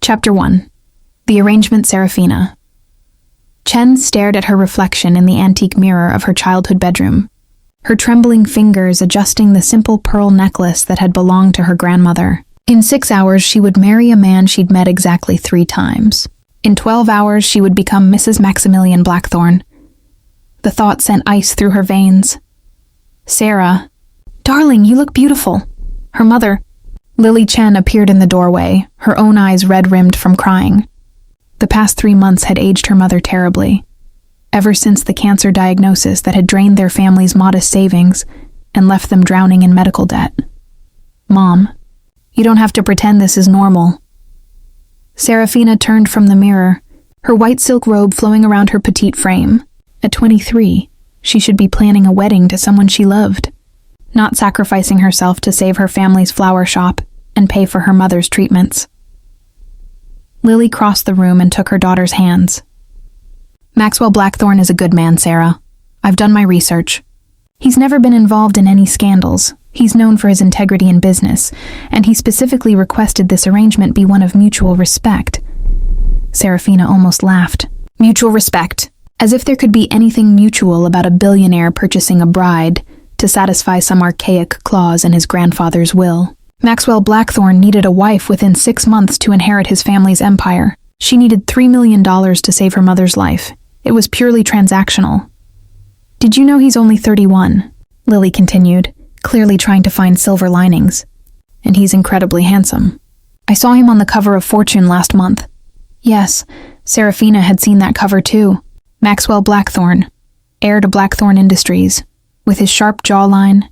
Chapter 1. The Arrangement Serafina. Chen stared at her reflection in the antique mirror of her childhood bedroom, her trembling fingers adjusting the simple pearl necklace that had belonged to her grandmother. In 6 hours, she would marry a man she'd met exactly 3 times. In 12 hours, she would become Mrs. Maximilian Blackthorne. The thought sent ice through her veins. Sarah. "Darling, you look beautiful." Her mother, Lily Chen, appeared in the doorway, her own eyes red-rimmed from crying. The past 3 months had aged her mother terribly, ever since the cancer diagnosis that had drained their family's modest savings and left them drowning in medical debt. "Mom, you don't have to pretend this is normal." Serafina turned from the mirror, her white silk robe flowing around her petite frame. At 23, she should be planning a wedding to someone she loved, not sacrificing herself to save her family's flower shop and pay for her mother's treatments. Lily crossed the room and took her daughter's hands. "Maxwell Blackthorne is a good man, Sarah. I've done my research. He's never been involved in any scandals. He's known for his integrity in business, and he specifically requested this arrangement be one of mutual respect." Serafina almost laughed. Mutual respect. As if there could be anything mutual about a billionaire purchasing a bride to satisfy some archaic clause in his grandfather's will. Maxwell Blackthorne needed a wife within 6 months to inherit his family's empire. She needed $3 million to save her mother's life. It was purely transactional. "Did you know he's only 31? Lily continued, clearly trying to find silver linings. "And he's incredibly handsome. I saw him on the cover of Fortune last month." Yes, Serafina had seen that cover too. Maxwell Blackthorne, heir to Blackthorne Industries, with his sharp jawline,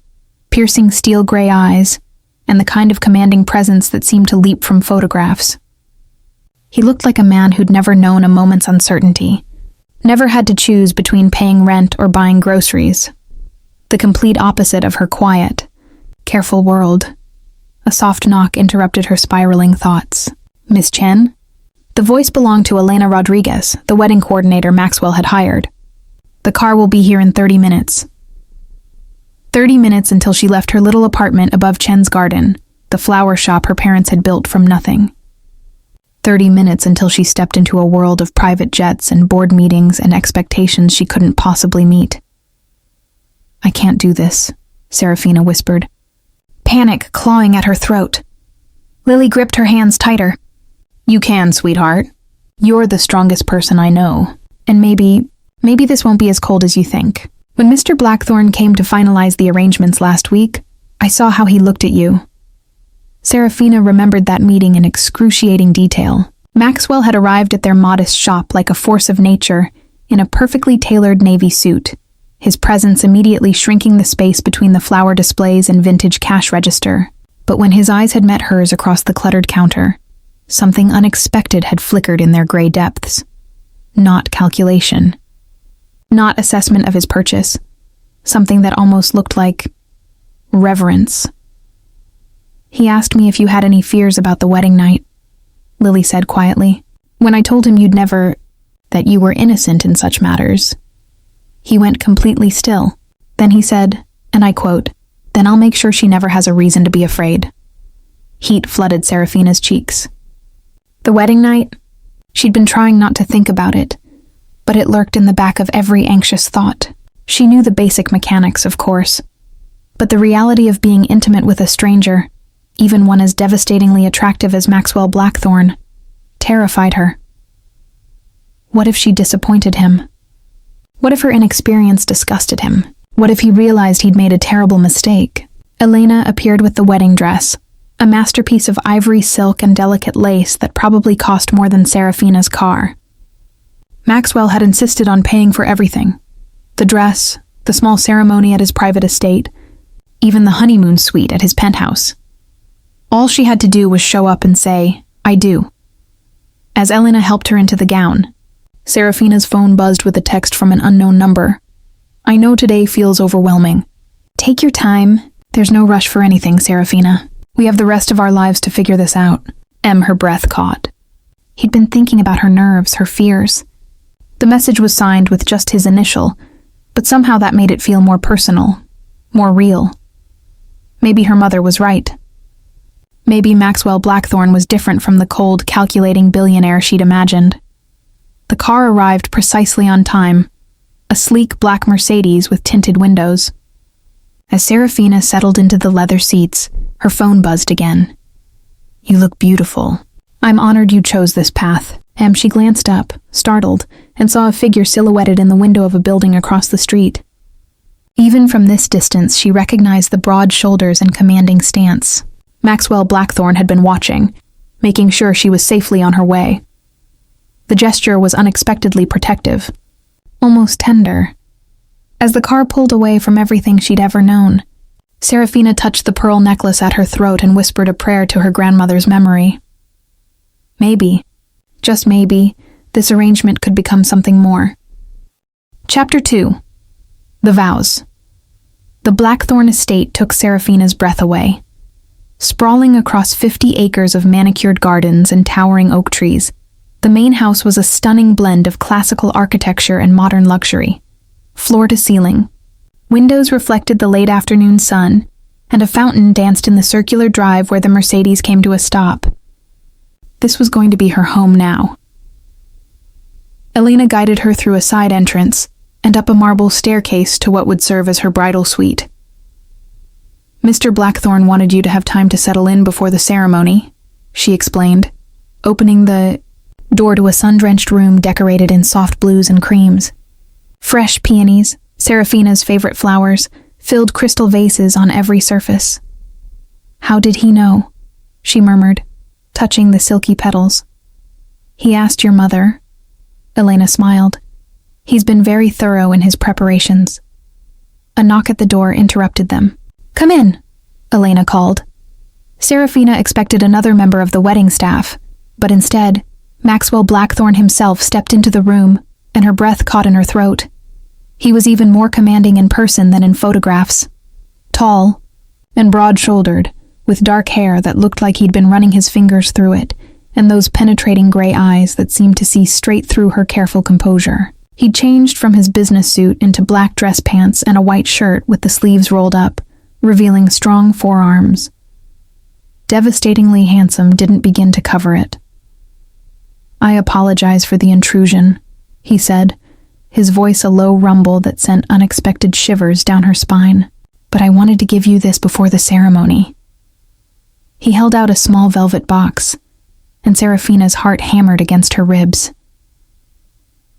piercing steel gray eyes, and the kind of commanding presence that seemed to leap from photographs. He looked like a man who'd never known a moment's uncertainty, never had to choose between paying rent or buying groceries. The complete opposite of her quiet, careful world. A soft knock interrupted her spiraling thoughts. "Miss Chen?" The voice belonged to Elena Rodriguez, the wedding coordinator Maxwell had hired. "The car will be here in 30 minutes. 30 minutes until she left her little apartment above Chen's garden, the flower shop her parents had built from nothing. 30 minutes until she stepped into a world of private jets and board meetings and expectations she couldn't possibly meet. "I can't do this," Serafina whispered, panic clawing at her throat. Lily gripped her hands tighter. "You can, sweetheart. You're the strongest person I know. And maybe this won't be as cold as you think. When Mr. Blackthorne came to finalize the arrangements last week, I saw how he looked at you." Serafina remembered that meeting in excruciating detail. Maxwell had arrived at their modest shop like a force of nature in a perfectly tailored navy suit, his presence immediately shrinking the space between the flower displays and vintage cash register. But when his eyes had met hers across the cluttered counter, something unexpected had flickered in their gray depths. Not calculation. Not assessment of his purchase. Something that almost looked like reverence. "He asked me if you had any fears about the wedding night," Lily said quietly. "When I told him that you were innocent in such matters, he went completely still. Then he said, and I quote, 'Then I'll make sure she never has a reason to be afraid.'" Heat flooded Serafina's cheeks. The wedding night? She'd been trying not to think about it, but it lurked in the back of every anxious thought. She knew the basic mechanics, of course, but the reality of being intimate with a stranger, even one as devastatingly attractive as Maxwell Blackthorne, terrified her. What if she disappointed him? What if her inexperience disgusted him? What if he realized he'd made a terrible mistake? Elena appeared with the wedding dress, a masterpiece of ivory silk and delicate lace that probably cost more than Serafina's car. Maxwell had insisted on paying for everything. The dress, the small ceremony at his private estate, even the honeymoon suite at his penthouse. All she had to do was show up and say, "I do." As Elena helped her into the gown, Serafina's phone buzzed with a text from an unknown number. "I know today feels overwhelming. Take your time. There's no rush for anything, Serafina. We have the rest of our lives to figure this out." Her breath caught. He'd been thinking about her nerves, her fears. The message was signed with just his initial, but somehow that made it feel more personal, more real. Maybe her mother was right. Maybe Maxwell Blackthorne was different from the cold, calculating billionaire she'd imagined. The car arrived precisely on time, a sleek black Mercedes with tinted windows. As Serafina settled into the leather seats, her phone buzzed again. "You look beautiful. I'm honored you chose this path." She glanced up, startled, and saw a figure silhouetted in the window of a building across the street. Even from this distance, she recognized the broad shoulders and commanding stance. Maxwell Blackthorne had been watching, making sure she was safely on her way. The gesture was unexpectedly protective, almost tender. As the car pulled away from everything she'd ever known, Serafina touched the pearl necklace at her throat and whispered a prayer to her grandmother's memory. Maybe, just maybe, this arrangement could become something more. Chapter 2. The Vows. The Blackthorne estate took Serafina's breath away. Sprawling across 50 acres of manicured gardens and towering oak trees, the main house was a stunning blend of classical architecture and modern luxury. Floor to ceiling, windows reflected the late afternoon sun, and a fountain danced in the circular drive where the Mercedes came to a stop. This was going to be her home now. Elena guided her through a side entrance and up a marble staircase to what would serve as her bridal suite. "Mr. Blackthorne wanted you to have time to settle in before the ceremony," she explained, opening the door to a sun-drenched room decorated in soft blues and creams. Fresh peonies, Serafina's favorite flowers, filled crystal vases on every surface. "How did he know?" she murmured, touching the silky petals. "He asked your mother." Elena smiled. "He's been very thorough in his preparations." A knock at the door interrupted them. "Come in," Elena called. Serafina expected another member of the wedding staff, but instead, Maxwell Blackthorne himself stepped into the room, and her breath caught in her throat. He was even more commanding in person than in photographs. Tall and broad-shouldered, with dark hair that looked like he'd been running his fingers through it, and those penetrating gray eyes that seemed to see straight through her careful composure. He'd changed from his business suit into black dress pants and a white shirt with the sleeves rolled up, revealing strong forearms. Devastatingly handsome didn't begin to cover it. "I apologize for the intrusion," he said, his voice a low rumble that sent unexpected shivers down her spine. "But I wanted to give you this before the ceremony." He held out a small velvet box, and Serafina's heart hammered against her ribs.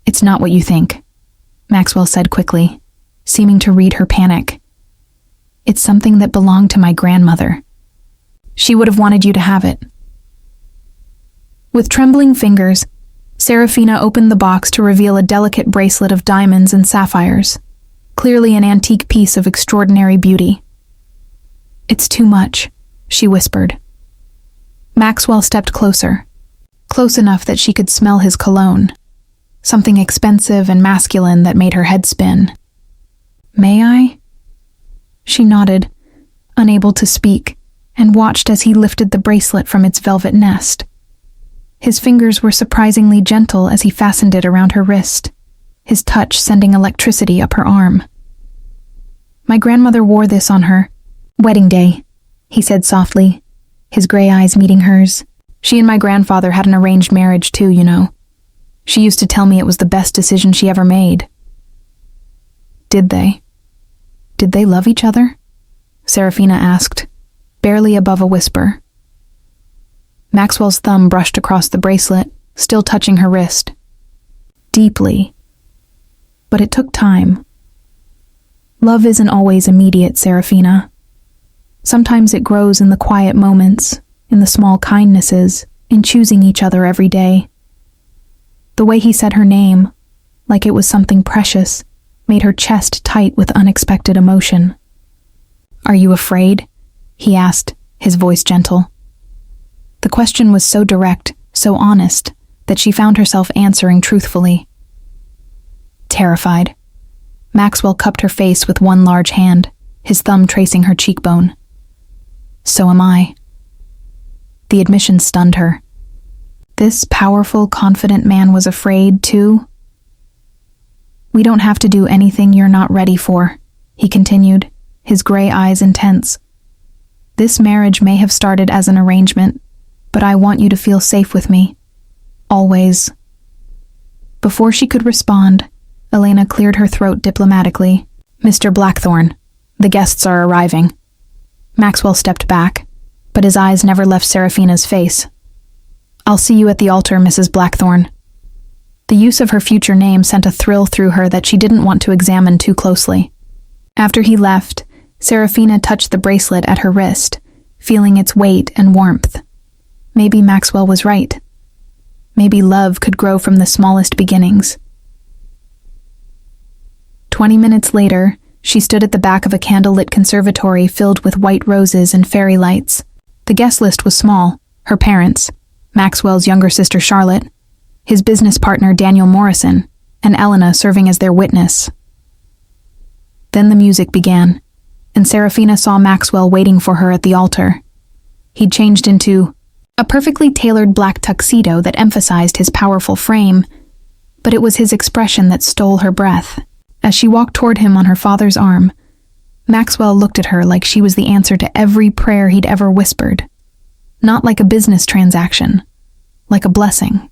"It's not what you think," Maxwell said quickly, seeming to read her panic. "It's something that belonged to my grandmother. She would have wanted you to have it." With trembling fingers, Serafina opened the box to reveal a delicate bracelet of diamonds and sapphires, clearly an antique piece of extraordinary beauty. "It's too much," she whispered. Maxwell stepped closer, close enough that she could smell his cologne, something expensive and masculine that made her head spin. "May I?" She nodded, unable to speak, and watched as he lifted the bracelet from its velvet nest. His fingers were surprisingly gentle as he fastened it around her wrist, his touch sending electricity up her arm. "My grandmother wore this on her wedding day," he said softly, his gray eyes meeting hers. "She and my grandfather had an arranged marriage too, you know. She used to tell me it was the best decision she ever made." "Did they? Did they love each other?" Serafina asked, barely above a whisper. Maxwell's thumb brushed across the bracelet, still touching her wrist. "Deeply. But it took time. Love isn't always immediate, Serafina. Sometimes it grows in the quiet moments, in the small kindnesses, in choosing each other every day." The way he said her name, like it was something precious, made her chest tight with unexpected emotion. "Are you afraid?" he asked, his voice gentle. The question was so direct, so honest, that she found herself answering truthfully. "Terrified." Maxwell cupped her face with one large hand, his thumb tracing her cheekbone. "So am I." The admission stunned her. This powerful, confident man was afraid, too. "We don't have to do anything you're not ready for," he continued, his gray eyes intense. This marriage may have started as an arrangement, but I want you to feel safe with me. Always." Before she could respond, Elena cleared her throat diplomatically. "Mr. Blackthorne, the guests are arriving." Maxwell stepped back, but his eyes never left Serafina's face. "I'll see you at the altar, Mrs. Blackthorne." The use of her future name sent a thrill through her that she didn't want to examine too closely. After he left, Serafina touched the bracelet at her wrist, feeling its weight and warmth. Maybe Maxwell was right. Maybe love could grow from the smallest beginnings. 20 minutes later, she stood at the back of a candlelit conservatory filled with white roses and fairy lights. The guest list was small: her parents, Maxwell's younger sister Charlotte, his business partner Daniel Morrison, and Elena serving as their witness. Then the music began, and Serafina saw Maxwell waiting for her at the altar. He'd changed into a perfectly tailored black tuxedo that emphasized his powerful frame, but it was his expression that stole her breath. As she walked toward him on her father's arm, Maxwell looked at her like she was the answer to every prayer he'd ever whispered. Not like a business transaction, like a blessing.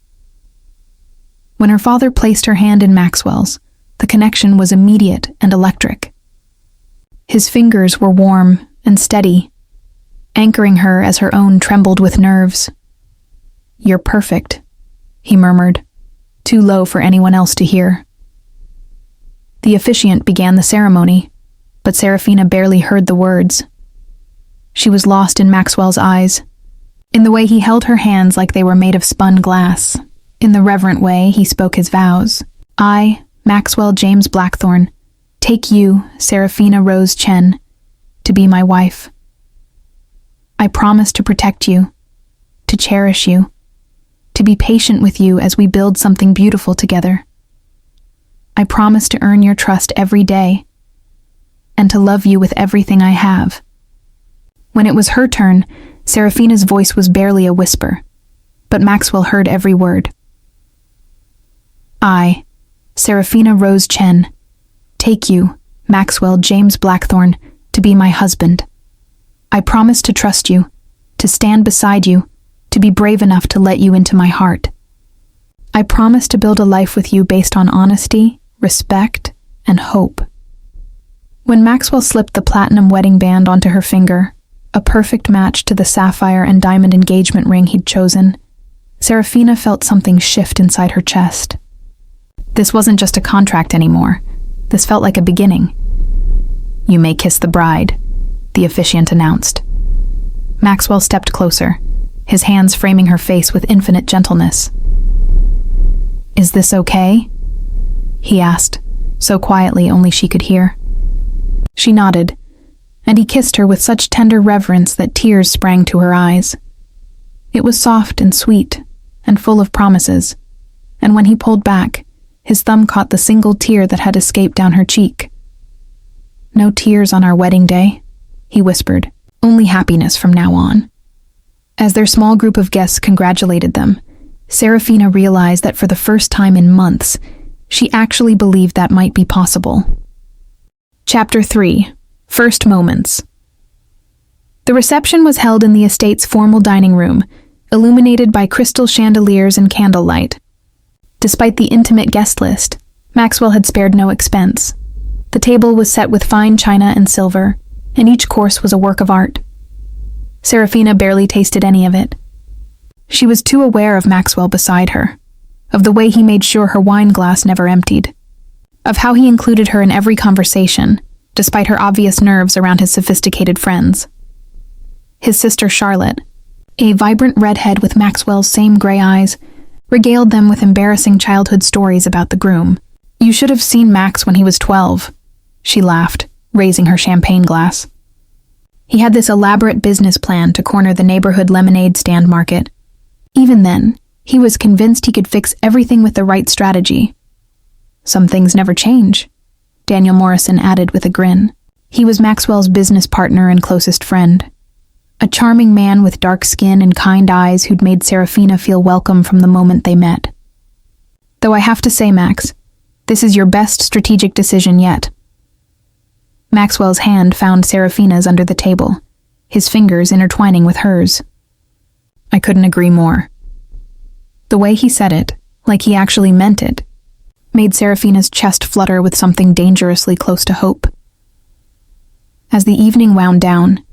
When her father placed her hand in Maxwell's, the connection was immediate and electric. His fingers were warm and steady, anchoring her as her own trembled with nerves. "You're perfect," he murmured, too low for anyone else to hear. The officiant began the ceremony, but Serafina barely heard the words. She was lost in Maxwell's eyes, in the way he held her hands like they were made of spun glass, in the reverent way he spoke his vows. "I, Maxwell James Blackthorne, take you, Serafina Rose Chen, to be my wife. I promise to protect you, to cherish you, to be patient with you as we build something beautiful together. I promise to earn your trust every day, and to love you with everything I have." When it was her turn, Serafina's voice was barely a whisper, but Maxwell heard every word. "I, Serafina Rose Chen, take you, Maxwell James Blackthorne, to be my husband. I promise to trust you, to stand beside you, to be brave enough to let you into my heart. I promise to build a life with you based on honesty, respect, and hope." When Maxwell slipped the platinum wedding band onto her finger, a perfect match to the sapphire and diamond engagement ring he'd chosen, Serafina felt something shift inside her chest. This wasn't just a contract anymore. This felt like a beginning. "You may kiss the bride," the officiant announced. Maxwell stepped closer, his hands framing her face with infinite gentleness. "Is this okay?" he asked, so quietly only she could hear. She nodded, and he kissed her with such tender reverence that tears sprang to her eyes. It was soft and sweet, and full of promises, and when he pulled back, his thumb caught the single tear that had escaped down her cheek. "No tears on our wedding day," he whispered, "only happiness from now on." As their small group of guests congratulated them, Serafina realized that for the first time in months, she actually believed that might be possible. Chapter 3. First Moments. The reception was held in the estate's formal dining room, illuminated by crystal chandeliers and candlelight. Despite the intimate guest list, Maxwell had spared no expense. The table was set with fine china and silver, and each course was a work of art. Serafina barely tasted any of it. She was too aware of Maxwell beside her, of the way he made sure her wine glass never emptied, of how he included her in every conversation, despite her obvious nerves around his sophisticated friends. His sister Charlotte, a vibrant redhead with Maxwell's same gray eyes, regaled them with embarrassing childhood stories about the groom. "You should have seen Max when he was 12, she laughed, raising her champagne glass. He had this elaborate business plan to corner the neighborhood lemonade stand market. Even then, he was convinced he could fix everything with the right strategy. Some things never change, Daniel Morrison added with a grin. He was Maxwell's business partner and closest friend. A charming man with dark skin and kind eyes who'd made Serafina feel welcome from the moment they met. "Though I have to say, Max, this is your best strategic decision yet." Maxwell's hand found Serafina's under the table, his fingers intertwining with hers. I couldn't agree more. The way he said it, like he actually meant it, made Serafina's chest flutter with something dangerously close to hope. As the evening wound down,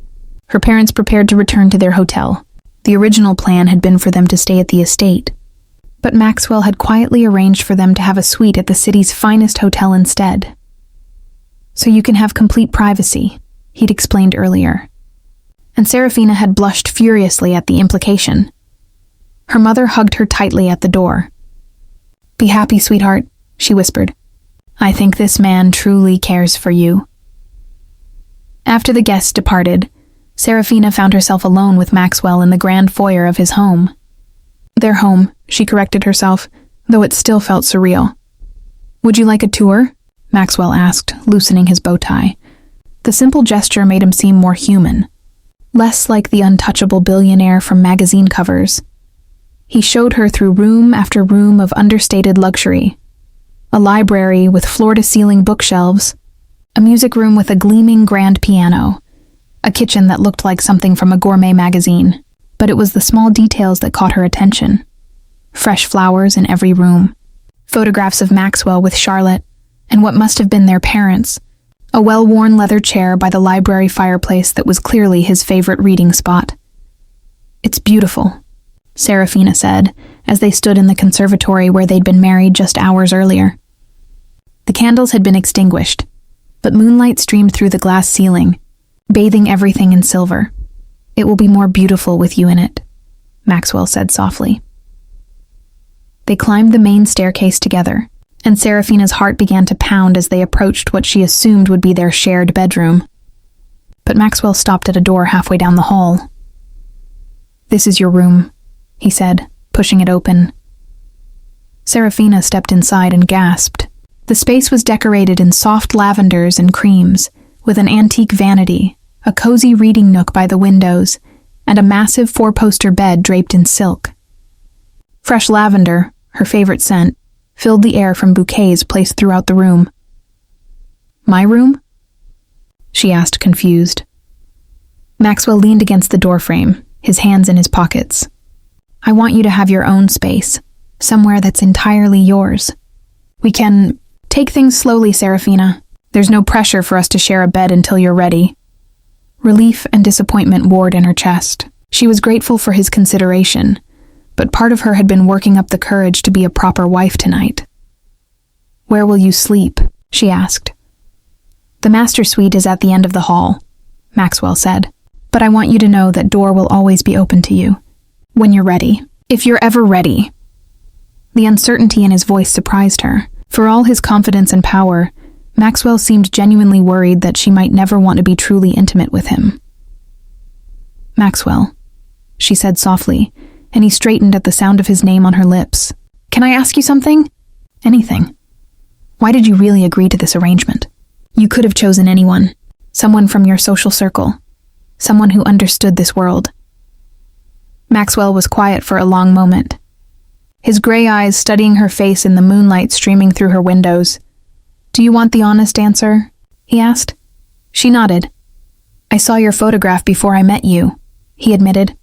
her parents prepared to return to their hotel. The original plan had been for them to stay at the estate, but Maxwell had quietly arranged for them to have a suite at the city's finest hotel instead. So you can have complete privacy, he'd explained earlier. And Serafina had blushed furiously at the implication. Her mother hugged her tightly at the door. Be happy, sweetheart, she whispered. I think this man truly cares for you. After the guests departed, Serafina found herself alone with Maxwell in the grand foyer of his home. Their home, she corrected herself, though it still felt surreal. Would you like a tour? Maxwell asked, loosening his bow tie. The simple gesture made him seem more human, less like the untouchable billionaire from magazine covers. He showed her through room after room of understated luxury. A library with floor-to-ceiling bookshelves, a music room with a gleaming grand piano, a kitchen that looked like something from a gourmet magazine, but it was the small details that caught her attention. Fresh flowers in every room, photographs of Maxwell with Charlotte, and what must have been their parents, a well-worn leather chair by the library fireplace that was clearly his favorite reading spot. It's beautiful, Serafina said, as they stood in the conservatory where they'd been married just hours earlier. The candles had been extinguished, but moonlight streamed through the glass ceiling, bathing everything in silver. It will be more beautiful with you in it, Maxwell said softly. They climbed the main staircase together, and Serafina's heart began to pound as they approached what she assumed would be their shared bedroom. But Maxwell stopped at a door halfway down the hall. This is your room, he said, pushing it open. Serafina stepped inside and gasped. The space was decorated in soft lavenders and creams, with an antique vanity, a cozy reading nook by the windows, and a massive four-poster bed draped in silk. Fresh lavender, her favorite scent, filled the air from bouquets placed throughout the room. My room? She asked, confused. Maxwell leaned against the doorframe, his hands in his pockets. I want you to have your own space, somewhere that's entirely yours. We can take things slowly, Serafina. There's no pressure for us to share a bed until you're ready. Relief and disappointment warred in her chest. She was grateful for his consideration, but part of her had been working up the courage to be a proper wife tonight. Where will you sleep? She asked. The master suite is at the end of the hall, Maxwell said, but I want you to know that door will always be open to you. When you're ready. If you're ever ready. The uncertainty in his voice surprised her. For all his confidence and power, Maxwell seemed genuinely worried that she might never want to be truly intimate with him. Maxwell, she said softly, and he straightened at the sound of his name on her lips. Can I ask you something? Anything. Why did you really agree to this arrangement? You could have chosen anyone. Someone from your social circle. Someone who understood this world. Maxwell was quiet for a long moment, his gray eyes studying her face in the moonlight streaming through her windows. Do you want the honest answer? He asked. She nodded. I saw your photograph before I met you, he admitted.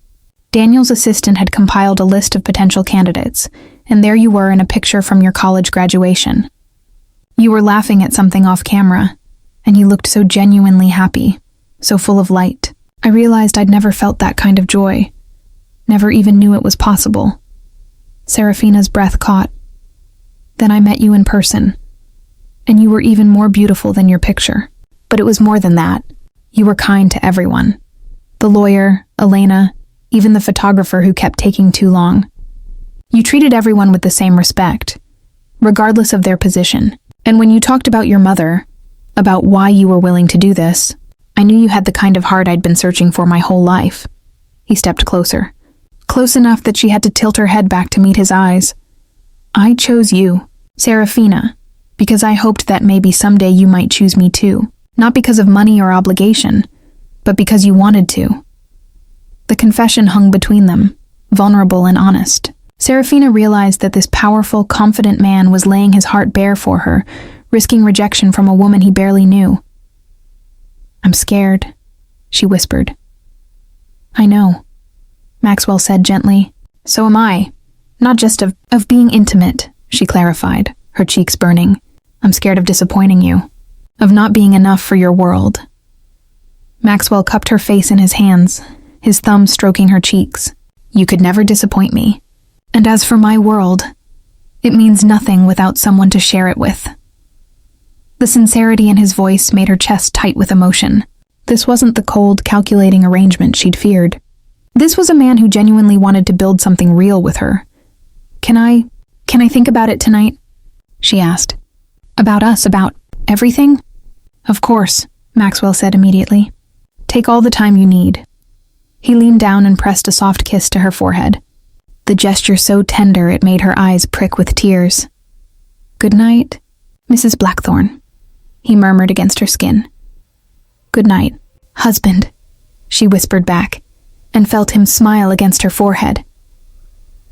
Daniel's assistant had compiled a list of potential candidates, and there you were in a picture from your college graduation. You were laughing at something off camera, and you looked so genuinely happy, so full of light. I realized I'd never felt that kind of joy. Never even knew it was possible. Serafina's breath caught. Then I met you in person, and you were even more beautiful than your picture. But it was more than that. You were kind to everyone. The lawyer, Elena, even the photographer who kept taking too long. You treated everyone with the same respect, regardless of their position. And when you talked about your mother, about why you were willing to do this, I knew you had the kind of heart I'd been searching for my whole life. He stepped closer. Close enough that she had to tilt her head back to meet his eyes. I chose you, Serafina, because I hoped that maybe someday you might choose me too. Not because of money or obligation, but because you wanted to. The confession hung between them, vulnerable and honest. Serafina realized that this powerful, confident man was laying his heart bare for her, risking rejection from a woman he barely knew. I'm scared, she whispered. I know, Maxwell said gently. So am I. Not just of being intimate, she clarified, her cheeks burning. I'm scared of disappointing you, of not being enough for your world. Maxwell cupped her face in his hands, his thumb stroking her cheeks. You could never disappoint me. And as for my world, it means nothing without someone to share it with. The sincerity in his voice made her chest tight with emotion. This wasn't the cold, calculating arrangement she'd feared. This was a man who genuinely wanted to build something real with her. Can I think about it tonight? She asked. About us, about everything? Of course, Maxwell said immediately. Take all the time you need. He leaned down and pressed a soft kiss to her forehead. The gesture so tender it made her eyes prick with tears. Good night, Mrs. Blackthorne, he murmured against her skin. Good night, husband, she whispered back, and felt him smile against her forehead.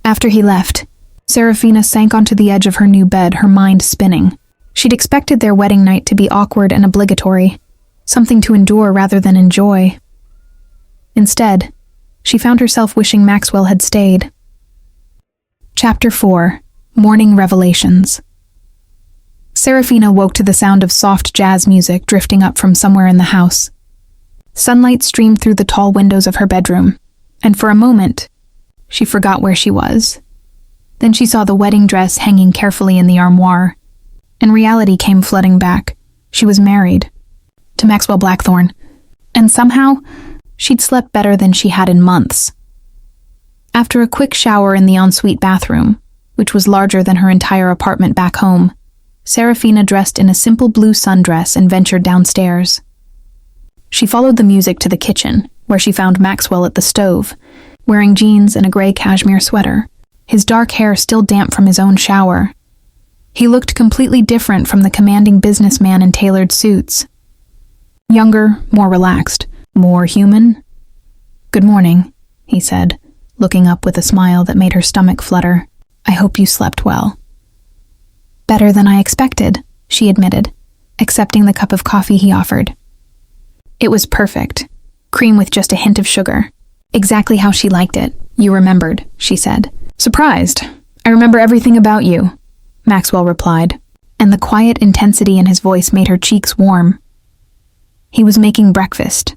After he left, Serafina sank onto the edge of her new bed, her mind spinning. She'd expected their wedding night to be awkward and obligatory, something to endure rather than enjoy. Instead, she found herself wishing Maxwell had stayed. Chapter 4. Morning Revelations. Serafina woke to the sound of soft jazz music drifting up from somewhere in the house. Sunlight streamed through the tall windows of her bedroom, and for a moment, she forgot where she was. Then she saw the wedding dress hanging carefully in the armoire, and reality came flooding back. She was married to Maxwell Blackthorne, and somehow, she'd slept better than she had in months. After a quick shower in the ensuite bathroom, which was larger than her entire apartment back home, Serafina dressed in a simple blue sundress and ventured downstairs. She followed the music to the kitchen, where she found Maxwell at the stove, wearing jeans and a gray cashmere sweater, his dark hair still damp from his own shower. He looked completely different from the commanding businessman in tailored suits. Younger, more relaxed, more human. Good morning, he said, looking up with a smile that made her stomach flutter. I hope you slept well. Better than I expected, she admitted, accepting the cup of coffee he offered. It was perfect, cream with just a hint of sugar. Exactly how she liked it. You remembered, she said. Surprised. I remember everything about you, Maxwell replied, and the quiet intensity in his voice made her cheeks warm. He was making breakfast.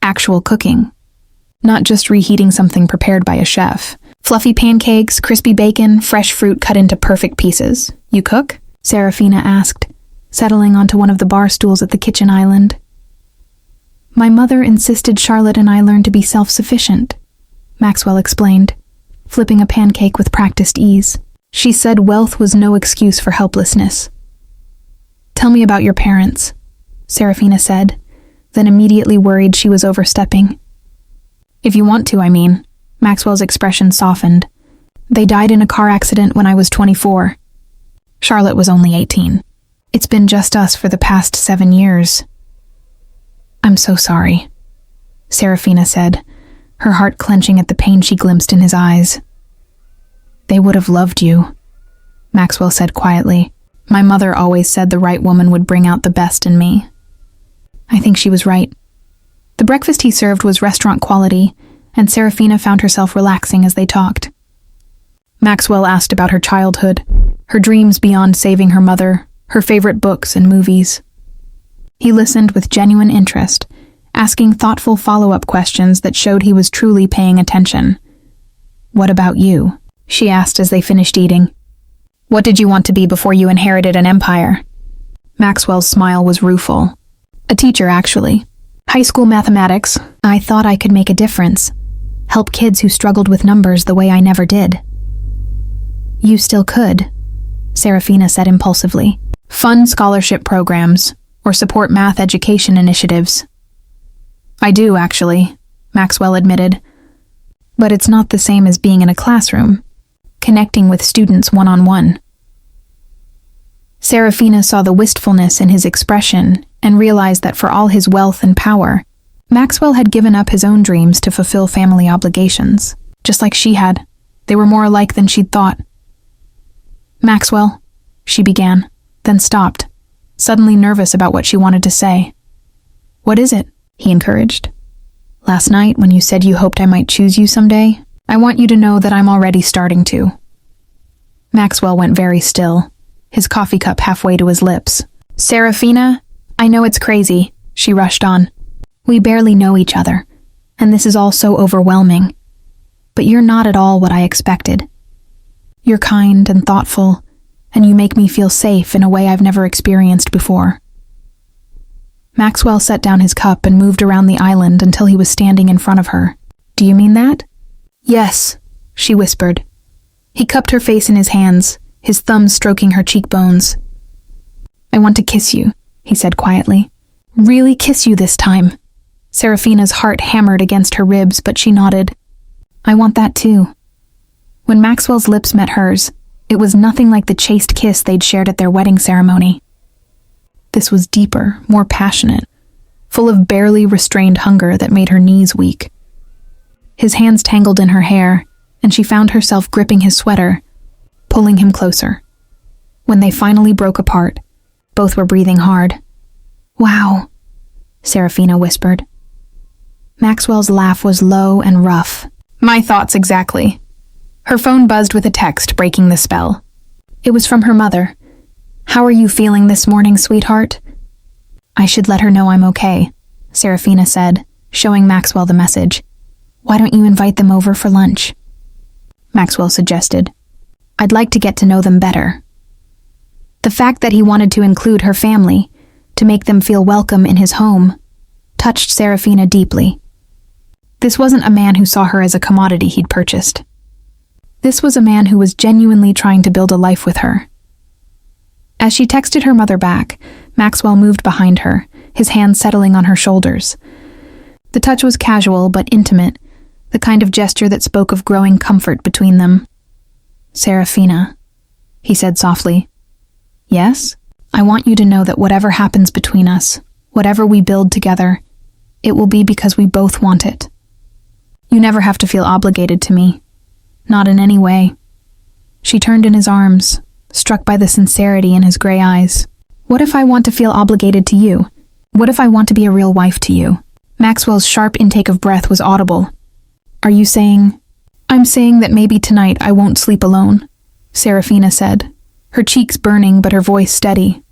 Actual cooking. Not just reheating something prepared by a chef. Fluffy pancakes, crispy bacon, fresh fruit cut into perfect pieces. You cook? Serafina asked, settling onto one of the bar stools at the kitchen island. My mother insisted Charlotte and I learn to be self-sufficient, Maxwell explained, flipping a pancake with practiced ease. She said wealth was no excuse for helplessness. Tell me about your parents, Serafina said, then immediately worried she was overstepping. If you want to, I mean. Maxwell's expression softened. They died in a car accident when I was 24. Charlotte was only 18. It's been just us for the past 7 years. I'm so sorry, Serafina said, her heart clenching at the pain she glimpsed in his eyes. They would have loved you, Maxwell said quietly. My mother always said the right woman would bring out the best in me. I think she was right. The breakfast he served was restaurant quality, and Serafina found herself relaxing as they talked. Maxwell asked about her childhood, her dreams beyond saving her mother, her favorite books and movies. He listened with genuine interest, asking thoughtful follow-up questions that showed he was truly paying attention. What about you? She asked as they finished eating. What did you want to be before you inherited an empire? Maxwell's smile was rueful. A teacher, actually. High school mathematics. I thought I could make a difference. Help kids who struggled with numbers the way I never did. You still could, Serafina said impulsively. Fund scholarship programs, or support math education initiatives. I do, actually, Maxwell admitted. But it's not the same as being in a classroom, connecting with students one-on-one. Serafina saw the wistfulness in his expression and realized that for all his wealth and power, Maxwell had given up his own dreams to fulfill family obligations. Just like she had. They were more alike than she'd thought. Maxwell, she began, then stopped, suddenly nervous about what she wanted to say. What is it? He encouraged. Last night, when you said you hoped I might choose you someday, I want you to know that I'm already starting to." Maxwell went very still, his coffee cup halfway to his lips. "Serafina, I know it's crazy," she rushed on. "We barely know each other, and this is all so overwhelming. But you're not at all what I expected. You're kind and thoughtful, and you make me feel safe in a way I've never experienced before." Maxwell set down his cup and moved around the island until he was standing in front of her. "Do you mean that?" "Yes," she whispered. He cupped her face in his hands, his thumbs stroking her cheekbones. "I want to kiss you," he said quietly. "Really kiss you this time." Serafina's heart hammered against her ribs, but she nodded. "I want that too." When Maxwell's lips met hers, it was nothing like the chaste kiss they'd shared at their wedding ceremony. This was deeper, more passionate, full of barely restrained hunger that made her knees weak. His hands tangled in her hair, and she found herself gripping his sweater, pulling him closer. When they finally broke apart, both were breathing hard. "Wow," Serafina whispered. Maxwell's laugh was low and rough. "My thoughts exactly." Her phone buzzed with a text, breaking the spell. It was from her mother. "How are you feeling this morning, sweetheart?" "I should let her know I'm okay," Serafina said, showing Maxwell the message. "Why don't you invite them over for lunch?" Maxwell suggested. "I'd like to get to know them better." The fact that he wanted to include her family, to make them feel welcome in his home, touched Serafina deeply. This wasn't a man who saw her as a commodity he'd purchased. This was a man who was genuinely trying to build a life with her. As she texted her mother back, Maxwell moved behind her, his hands settling on her shoulders. The touch was casual but intimate, the kind of gesture that spoke of growing comfort between them. "Serafina," he said softly. "Yes? I want you to know that whatever happens between us, whatever we build together, it will be because we both want it. You never have to feel obligated to me. Not in any way." She turned in his arms, struck by the sincerity in his gray eyes. "What if I want to feel obligated to you? What if I want to be a real wife to you?" Maxwell's sharp intake of breath was audible. "Are you saying—" "I'm saying that maybe tonight I won't sleep alone," Serafina said, her cheeks burning but her voice steady.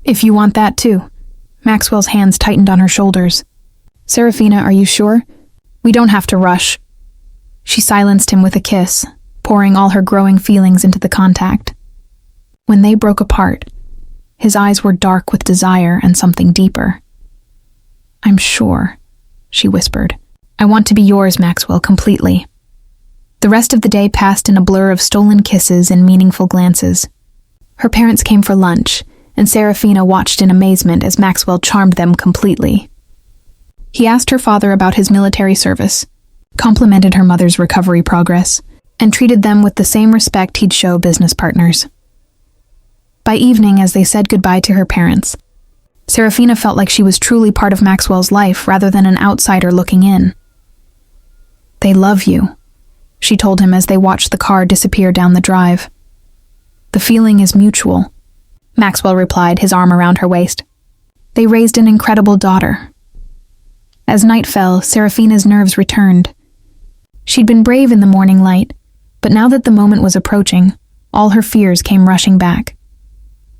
"If you want that too." Maxwell's hands tightened on her shoulders. "Serafina, are you sure? We don't have to rush." She silenced him with a kiss, pouring all her growing feelings into the contact. When they broke apart, his eyes were dark with desire and something deeper. "I'm sure," she whispered. "I want to be yours, Maxwell, completely." The rest of the day passed in a blur of stolen kisses and meaningful glances. Her parents came for lunch, and Serafina watched in amazement as Maxwell charmed them completely. He asked her father about his military service, complimented her mother's recovery progress, and treated them with the same respect he'd show business partners. By evening, as they said goodbye to her parents, Serafina felt like she was truly part of Maxwell's life rather than an outsider looking in. "They love you," she told him as they watched the car disappear down the drive. "The feeling is mutual," Maxwell replied, his arm around her waist. "They raised an incredible daughter." As night fell, Serafina's nerves returned. She'd been brave in the morning light, but now that the moment was approaching, all her fears came rushing back.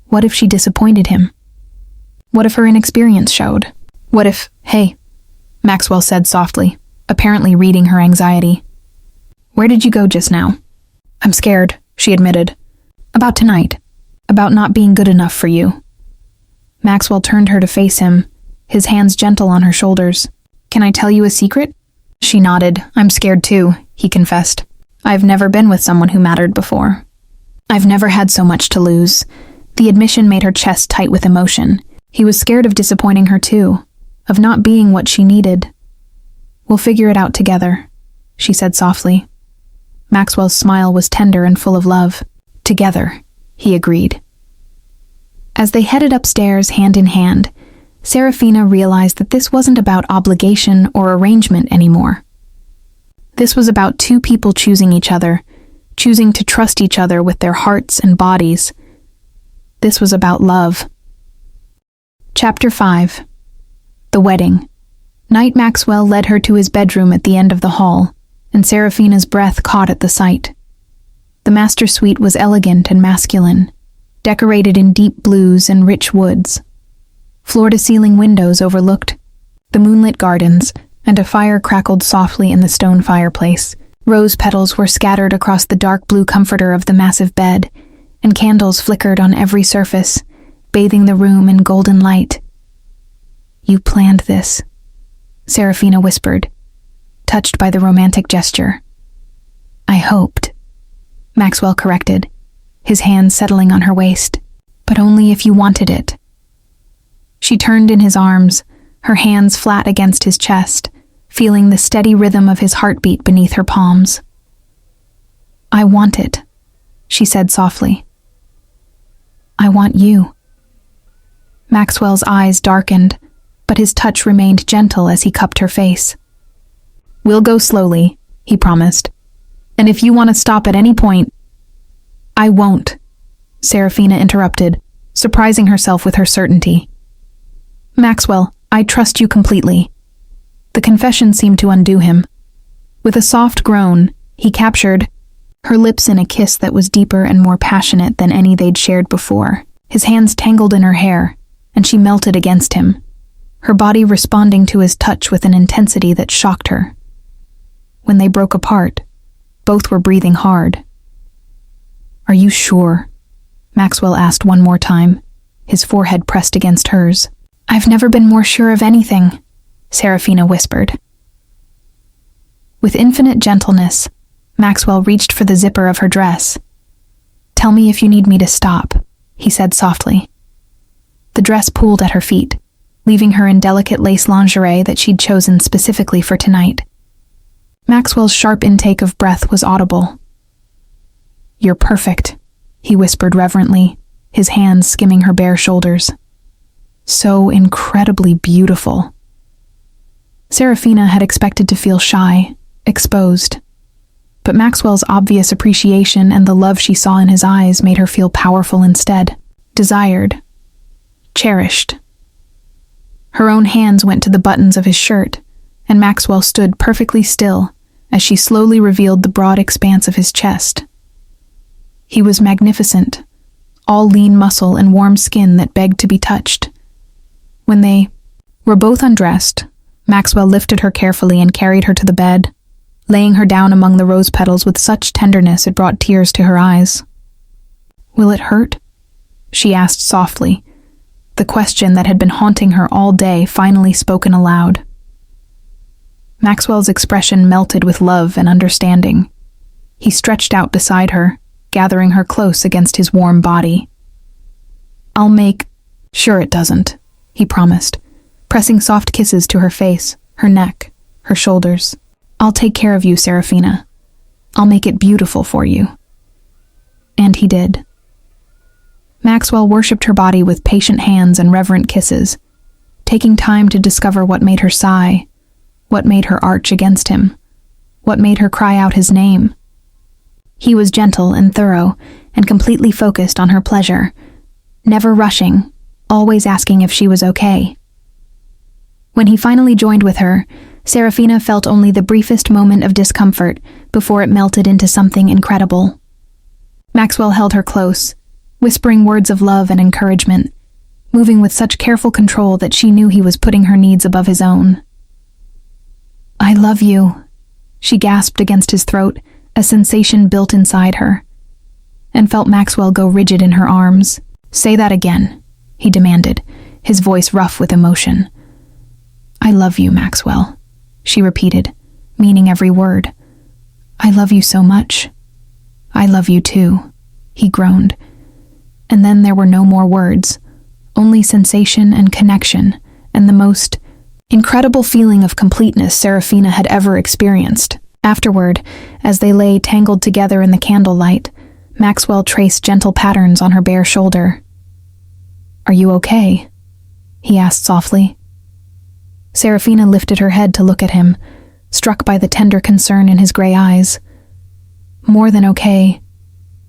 What if she disappointed him? What if her inexperience showed? What if— "Hey," Maxwell said softly, apparently reading her anxiety. "Where did you go just now?" "I'm scared," she admitted. "About tonight. About not being good enough for you." Maxwell turned her to face him, his hands gentle on her shoulders. "Can I tell you a secret?" She nodded. "I'm scared too," he confessed. "I've never been with someone who mattered before. I've never had so much to lose." The admission made her chest tight with emotion. He was scared of disappointing her too, of not being what she needed. "We'll figure it out together," she said softly. Maxwell's smile was tender and full of love. "Together," he agreed. As they headed upstairs hand in hand, Serafina realized that this wasn't about obligation or arrangement anymore. This was about two people choosing each other, choosing to trust each other with their hearts and bodies. This was about love. Chapter 5. The Wedding. Knight Maxwell led her to his bedroom at the end of the hall, and Seraphina's breath caught at the sight. The master suite was elegant and masculine, decorated in deep blues and rich woods. Floor-to-ceiling windows overlooked the moonlit gardens, and a fire crackled softly in the stone fireplace. Rose petals were scattered across the dark blue comforter of the massive bed, and candles flickered on every surface, bathing the room in golden light. "You planned this," Seraphina whispered, touched by the romantic gesture. "I hoped," Maxwell corrected, his hands settling on her waist. "But only if you wanted it." She turned in his arms, her hands flat against his chest, feeling the steady rhythm of his heartbeat beneath her palms. "I want it," she said softly. "I want you." Maxwell's eyes darkened, but his touch remained gentle as he cupped her face. "We'll go slowly," he promised. "And if you want to stop at any point—" "I won't," Seraphina interrupted, surprising herself with her certainty. "Maxwell, I trust you completely." The confession seemed to undo him. With a soft groan, he captured her lips in a kiss that was deeper and more passionate than any they'd shared before. His hands tangled in her hair, and she melted against him, her body responding to his touch with an intensity that shocked her. When they broke apart, both were breathing hard. "Are you sure?" Maxwell asked one more time, his forehead pressed against hers. "I've never been more sure of anything," Seraphina whispered. With infinite gentleness, Maxwell reached for the zipper of her dress. "Tell me if you need me to stop," he said softly. The dress pulled at her feet, leaving her in delicate lace lingerie that she'd chosen specifically for tonight. Maxwell's sharp intake of breath was audible. "You're perfect," he whispered reverently, his hands skimming her bare shoulders. "So incredibly beautiful." Seraphina had expected to feel shy, exposed, but Maxwell's obvious appreciation and the love she saw in his eyes made her feel powerful instead, desired, cherished. Her own hands went to the buttons of his shirt, and Maxwell stood perfectly still as she slowly revealed the broad expanse of his chest. He was magnificent, all lean muscle and warm skin that begged to be touched. When they were both undressed, Maxwell lifted her carefully and carried her to the bed, laying her down among the rose petals with such tenderness it brought tears to her eyes. "Will it hurt?" she asked softly, the question that had been haunting her all day finally spoken aloud. Maxwell's expression melted with love and understanding. He stretched out beside her, gathering her close against his warm body. "I'll make sure it doesn't," he promised, pressing soft kisses to her face, her neck, her shoulders. "I'll take care of you, Seraphina. I'll make it beautiful for you." And he did. Maxwell worshipped her body with patient hands and reverent kisses, taking time to discover what made her sigh, what made her arch against him, what made her cry out his name. He was gentle and thorough, and completely focused on her pleasure, never rushing, always asking if she was okay. When he finally joined with her, Seraphina felt only the briefest moment of discomfort before it melted into something incredible. Maxwell held her close, whispering words of love and encouragement, moving with such careful control that she knew he was putting her needs above his own. "I love you," she gasped against his throat, a sensation built inside her, and felt Maxwell go rigid in her arms. "Say that again," he demanded, his voice rough with emotion. "I love you, Maxwell," she repeated, meaning every word. "I love you so much." "I love you too," he groaned. And then there were no more words, only sensation and connection, and the most incredible feeling of completeness Seraphina had ever experienced. Afterward, as they lay tangled together in the candlelight, Maxwell traced gentle patterns on her bare shoulder. "Are you okay?" he asked softly. Seraphina lifted her head to look at him, struck by the tender concern in his gray eyes. "More than okay,"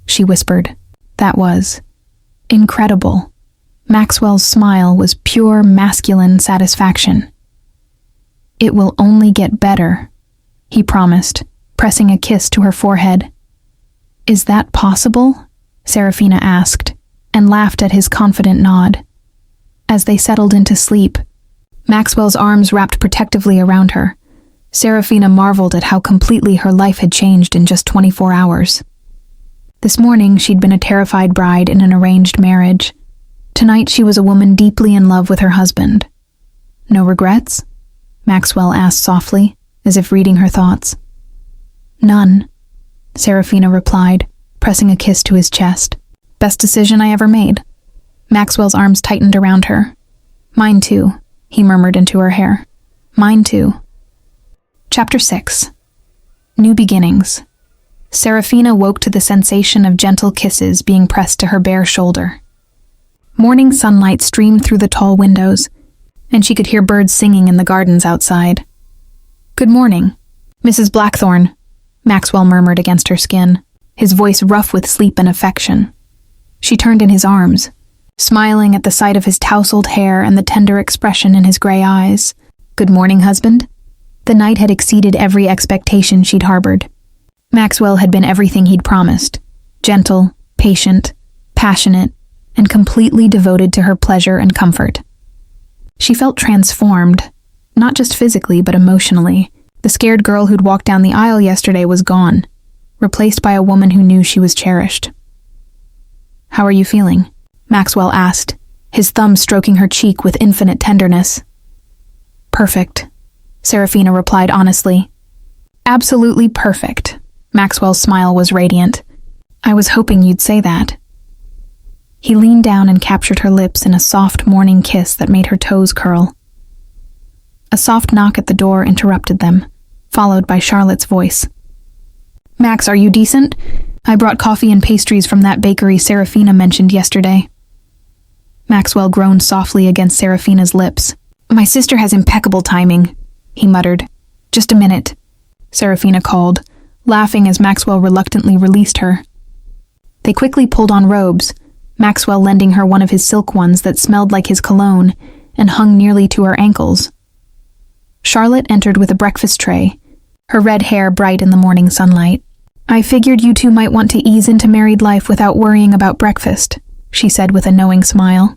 she whispered. That was incredible. Maxwell's smile was pure masculine satisfaction. "It will only get better," he promised, pressing a kiss to her forehead. "Is that possible?" Serafina asked, and laughed at his confident nod. As they settled into sleep, Maxwell's arms wrapped protectively around her. Serafina marveled at how completely her life had changed in just 24 hours. This morning, she'd been a terrified bride in an arranged marriage. Tonight, she was a woman deeply in love with her husband. "No regrets?" Maxwell asked softly, as if reading her thoughts. "None," Serafina replied, pressing a kiss to his chest. "Best decision I ever made." Maxwell's arms tightened around her. "Mine too," he murmured into her hair. "Mine too." Chapter 6. New Beginnings. Serafina woke to the sensation of gentle kisses being pressed to her bare shoulder. Morning sunlight streamed through the tall windows, and she could hear birds singing in the gardens outside. "Good morning, Mrs. Blackthorne," Maxwell murmured against her skin, his voice rough with sleep and affection. She turned in his arms, smiling at the sight of his tousled hair and the tender expression in his gray eyes. "Good morning, husband." The night had exceeded every expectation she'd harbored. Maxwell had been everything he'd promised: gentle, patient, passionate, and completely devoted to her pleasure and comfort. She felt transformed, not just physically but emotionally. The scared girl who'd walked down the aisle yesterday was gone, replaced by a woman who knew she was cherished. "How are you feeling?" Maxwell asked, his thumb stroking her cheek with infinite tenderness. "Perfect," Serafina replied honestly. "Absolutely perfect." Maxwell's smile was radiant. "I was hoping you'd say that." He leaned down and captured her lips in a soft morning kiss that made her toes curl. A soft knock at the door interrupted them, followed by Charlotte's voice. "Max, are you decent? I brought coffee and pastries from that bakery Serafina mentioned yesterday." Maxwell groaned softly against Serafina's lips. "My sister has impeccable timing," he muttered. "Just a minute," Serafina called, laughing as Maxwell reluctantly released her. They quickly pulled on robes, Maxwell lending her one of his silk ones that smelled like his cologne and hung nearly to her ankles. Charlotte entered with a breakfast tray, her red hair bright in the morning sunlight. "I figured you two might want to ease into married life without worrying about breakfast," she said with a knowing smile.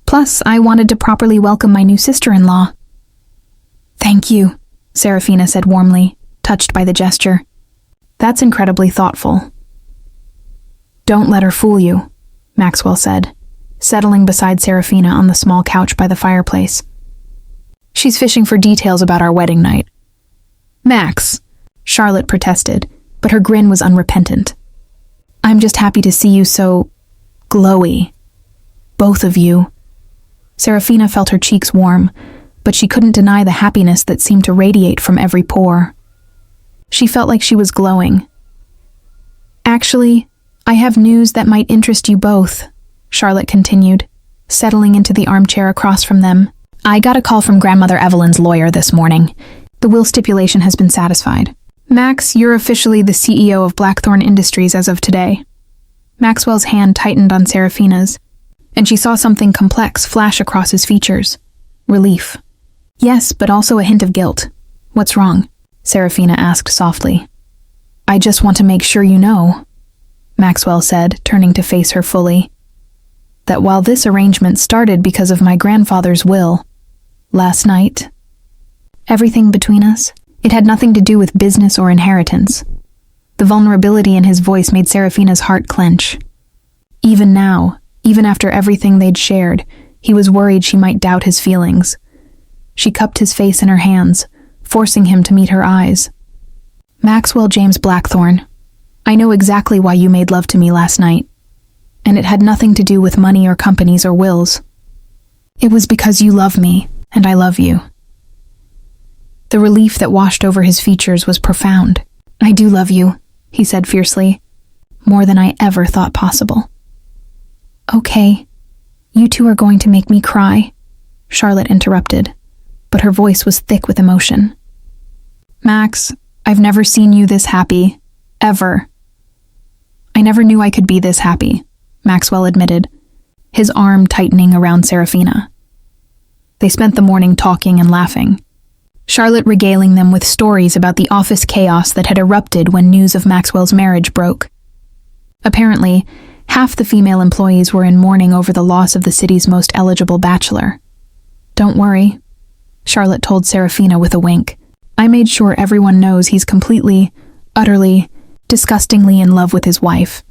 "Plus, I wanted to properly welcome my new sister-in-law." "Thank you," Serafina said warmly, touched by the gesture. "That's incredibly thoughtful." "Don't let her fool you," Maxwell said, settling beside Serafina on the small couch by the fireplace. "She's fishing for details about our wedding night." "Max," Charlotte protested, but her grin was unrepentant. "I'm just happy to see you so glowy. Both of you." Serafina felt her cheeks warm, but she couldn't deny the happiness that seemed to radiate from every pore. She felt like she was glowing. "Actually, I have news that might interest you both," Charlotte continued, settling into the armchair across from them. "I got a call from Grandmother Evelyn's lawyer this morning. The will stipulation has been satisfied. Max, you're officially the CEO of Blackthorn Industries as of today." Maxwell's hand tightened on Serafina's, and she saw something complex flash across his features. Relief. "Yes, but also a hint of guilt. What's wrong?" Serafina asked softly. "I just want to make sure you know," Maxwell said, turning to face her fully, "that while this arrangement started because of my grandfather's will, last night, everything between us, it had nothing to do with business or inheritance." The vulnerability in his voice made Serafina's heart clench. Even now, even after everything they'd shared, he was worried she might doubt his feelings. She cupped his face in her hands, forcing him to meet her eyes. "Maxwell James Blackthorne, I know exactly why you made love to me last night, and it had nothing to do with money or companies or wills. It was because you love me, and I love you." The relief that washed over his features was profound. "I do love you," he said fiercely, "more than I ever thought possible." "Okay, you two are going to make me cry," Charlotte interrupted, but her voice was thick with emotion. "Max, I've never seen you this happy, ever." "I never knew I could be this happy," Maxwell admitted, his arm tightening around Serafina. They spent the morning talking and laughing. Charlotte regaling them with stories about the office chaos that had erupted when news of Maxwell's marriage broke. Apparently, half the female employees were in mourning over the loss of the city's most eligible bachelor. "Don't worry," Charlotte told Serafina with a wink. "I made sure everyone knows he's completely, utterly, disgustingly in love with his wife."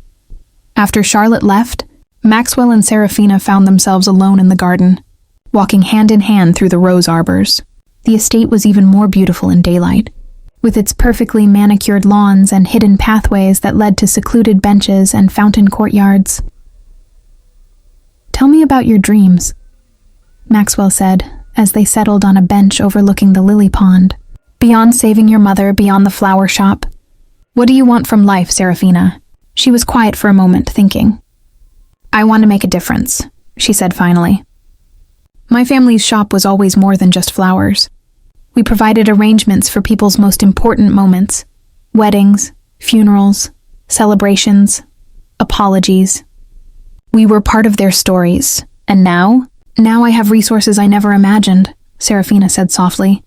After Charlotte left, Maxwell and Serafina found themselves alone in the garden, walking hand in hand through the rose arbors. The estate was even more beautiful in daylight, with its perfectly manicured lawns and hidden pathways that led to secluded benches and fountain courtyards. "Tell me about your dreams," Maxwell said, as they settled on a bench overlooking the lily pond. "Beyond saving your mother, beyond the flower shop, what do you want from life, Serafina?" She was quiet for a moment, thinking. "I want to make a difference," she said finally. "My family's shop was always more than just flowers. We provided arrangements for people's most important moments: weddings, funerals, celebrations, apologies. We were part of their stories, and now I have resources I never imagined," Serafina said softly.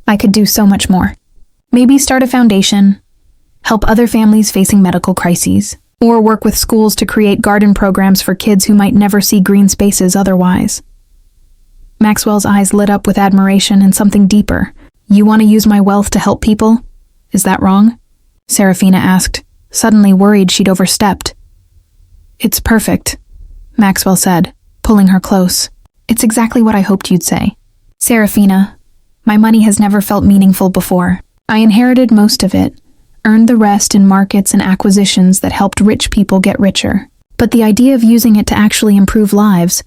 "I could do so much more. Maybe start a foundation, help other families facing medical crises, or work with schools to create garden programs for kids who might never see green spaces otherwise." Maxwell's eyes lit up with admiration and something deeper. "You want to use my wealth to help people? Is that wrong?" Serafina asked, suddenly worried she'd overstepped. "It's perfect," Maxwell said, pulling her close. "It's exactly what I hoped you'd say. Serafina, my money has never felt meaningful before. I inherited most of it, earned the rest in markets and acquisitions that helped rich people get richer. But the idea of using it to actually improve lives,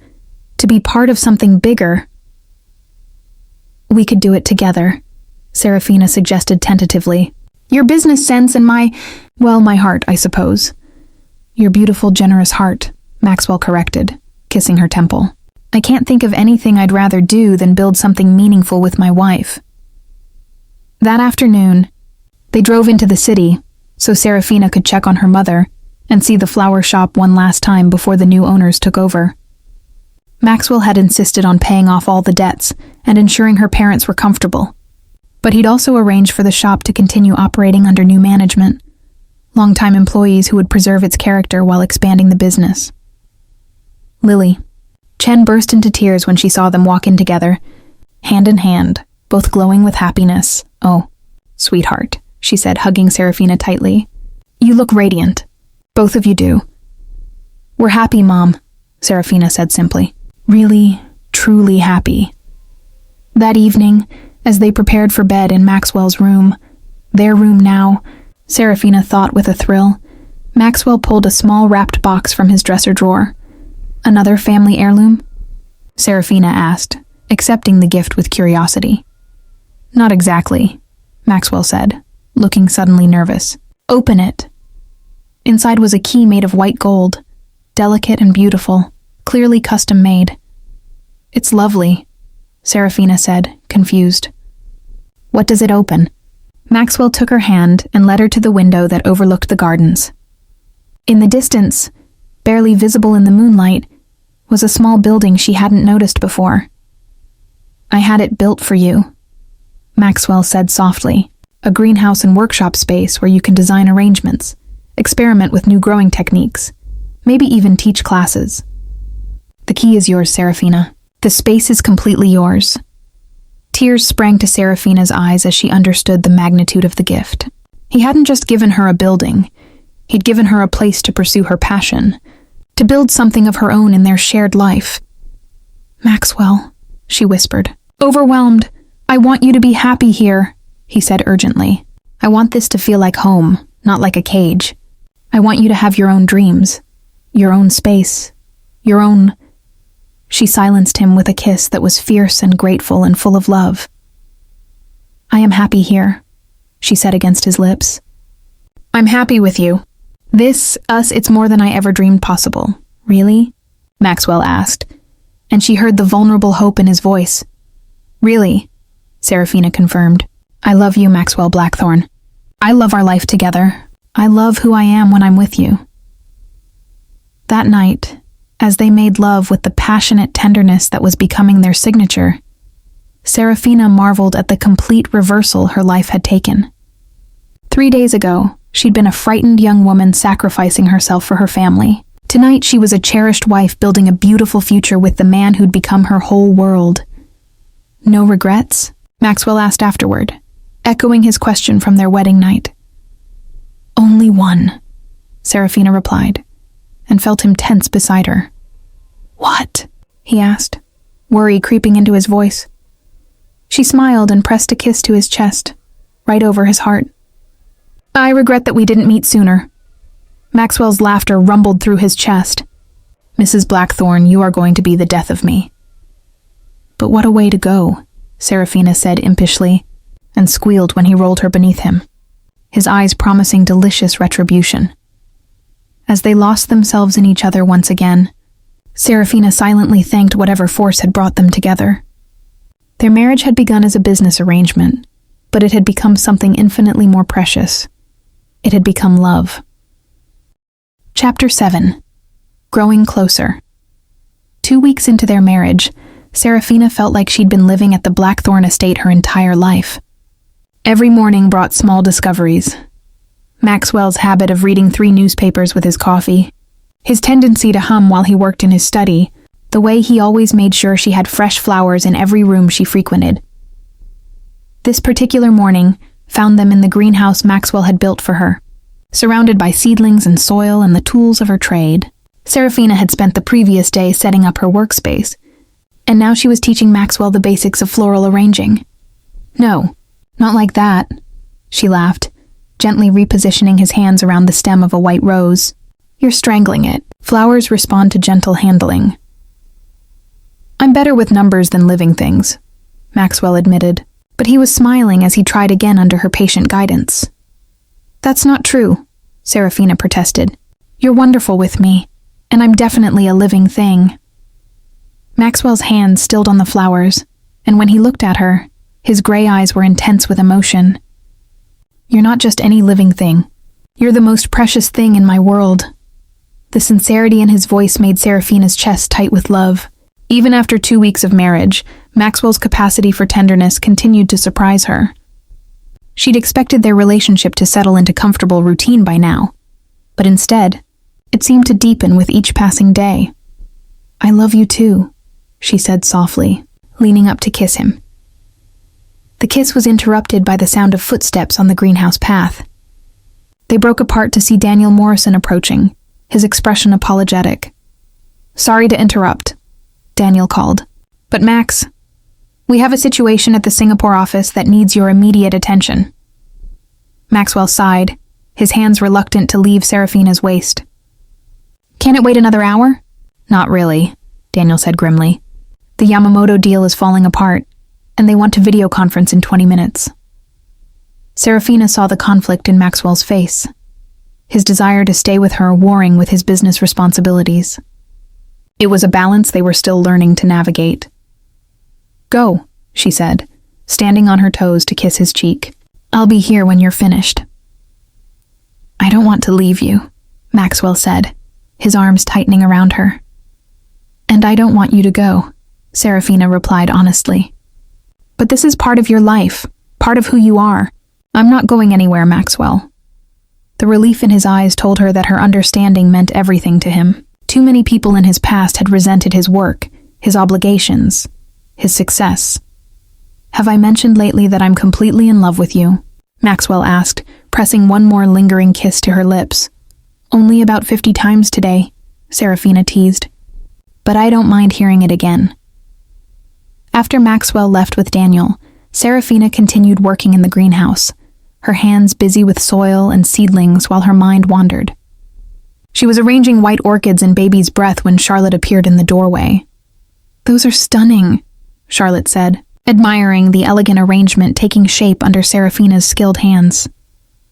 to be part of something bigger—" "We could do it together," Serafina suggested tentatively. "Your business sense and my heart, I suppose." "Your beautiful, generous heart," Maxwell corrected, kissing her temple. "I can't think of anything I'd rather do than build something meaningful with my wife." That afternoon, they drove into the city so Serafina could check on her mother and see the flower shop one last time before the new owners took over. Maxwell had insisted on paying off all the debts and ensuring her parents were comfortable, but he'd also arranged for the shop to continue operating under new management, longtime employees who would preserve its character while expanding the business. Lily. Chen burst into tears when she saw them walk in together, hand in hand, both glowing with happiness. "Oh, sweetheart," she said, hugging Serafina tightly. "You look radiant. Both of you do." "We're happy, Mom," Serafina said simply. "Really, truly happy." That evening, as they prepared for bed in Maxwell's room, their room now, Serafina thought with a thrill, Maxwell pulled a small wrapped box from his dresser drawer. "Another family heirloom?" Serafina asked, accepting the gift with curiosity. "Not exactly," Maxwell said, looking suddenly nervous. "Open it." Inside was a key made of white gold, delicate and beautiful, clearly custom-made. "It's lovely," Serafina said, confused. "What does it open?" Maxwell took her hand and led her to the window that overlooked the gardens. In the distance, barely visible in the moonlight, was a small building she hadn't noticed before. "I had it built for you," Maxwell said softly. "A greenhouse and workshop space where you can design arrangements, experiment with new growing techniques, maybe even teach classes. The key is yours, Serafina. The space is completely yours." Tears sprang to Serafina's eyes as she understood the magnitude of the gift. He hadn't just given her a building, he'd given her a place to pursue her passion, to build something of her own in their shared life. "Maxwell," she whispered. "Overwhelmed. I want you to be happy here," he said urgently. "I want this to feel like home, not like a cage. I want you to have your own dreams, your own space, your own—" She silenced him with a kiss that was fierce and grateful and full of love. "I am happy here," she said against his lips. "I'm happy with you. It's more than I ever dreamed possible." "Really?" Maxwell asked, and she heard the vulnerable hope in his voice. "Really," Serafina confirmed. "I love you, Maxwell Blackthorn. I love our life together. I love who I am when I'm with you." That night, as they made love with the passionate tenderness that was becoming their signature, Serafina marveled at the complete reversal her life had taken. 3 days ago, she'd been a frightened young woman sacrificing herself for her family. Tonight, she was a cherished wife building a beautiful future with the man who'd become her whole world. No regrets? Maxwell asked afterward, echoing his question from their wedding night. Only one, Serafina replied, and felt him tense beside her. What? He asked, worry creeping into his voice. She smiled and pressed a kiss to his chest, right over his heart. I regret that we didn't meet sooner. Maxwell's laughter rumbled through his chest. Mrs. Blackthorne, you are going to be the death of me. But what a way to go, Serafina said impishly, and squealed when he rolled her beneath him, his eyes promising delicious retribution. As they lost themselves in each other once again, Serafina silently thanked whatever force had brought them together. Their marriage had begun as a business arrangement, but it had become something infinitely more precious. It had become love. Chapter 7. Growing Closer. 2 weeks into their marriage, Serafina felt like she'd been living at the Blackthorne estate her entire life. Every morning brought small discoveries. Maxwell's habit of reading 3 newspapers with his coffee, his tendency to hum while he worked in his study, the way he always made sure she had fresh flowers in every room she frequented. This particular morning found them in the greenhouse Maxwell had built for her, surrounded by seedlings and soil and the tools of her trade. Serafina had spent the previous day setting up her workspace, and now she was teaching Maxwell the basics of floral arranging. No, not like that, she laughed, gently repositioning his hands around the stem of a white rose. You're strangling it. Flowers respond to gentle handling. I'm better with numbers than living things, Maxwell admitted, but he was smiling as he tried again under her patient guidance. That's not true, Serafina protested. You're wonderful with me, and I'm definitely a living thing. Maxwell's hands stilled on the flowers, and when he looked at her, his gray eyes were intense with emotion. You're not just any living thing. You're the most precious thing in my world. The sincerity in his voice made Serafina's chest tight with love. Even after 2 weeks of marriage, Maxwell's capacity for tenderness continued to surprise her. She'd expected their relationship to settle into comfortable routine by now, but instead, it seemed to deepen with each passing day. I love you too, she said softly, leaning up to kiss him. The kiss was interrupted by the sound of footsteps on the greenhouse path. They broke apart to see Daniel Morrison approaching, his expression apologetic. Sorry to interrupt, Daniel called. But Max, we have a situation at the Singapore office that needs your immediate attention. Maxwell sighed, his hands reluctant to leave Serafina's waist. Can it wait another hour? Not really, Daniel said grimly. The Yamamoto deal is falling apart, and they want to video conference in 20 minutes. Serafina saw the conflict in Maxwell's face, his desire to stay with her warring with his business responsibilities. It was a balance they were still learning to navigate. Go, she said, standing on her toes to kiss his cheek. I'll be here when you're finished. I don't want to leave you, Maxwell said, his arms tightening around her. And I don't want you to go, Serafina replied honestly. But this is part of your life, part of who you are. I'm not going anywhere, Maxwell. The relief in his eyes told her that her understanding meant everything to him. Too many people in his past had resented his work, his obligations, his success. Have I mentioned lately that I'm completely in love with you? Maxwell asked, pressing one more lingering kiss to her lips. Only about 50 times today, Serafina teased. But I don't mind hearing it again. After Maxwell left with Daniel, Serafina continued working in the greenhouse, her hands busy with soil and seedlings while her mind wandered. She was arranging white orchids in baby's breath when Charlotte appeared in the doorway. Those are stunning, Charlotte said, admiring the elegant arrangement taking shape under Serafina's skilled hands.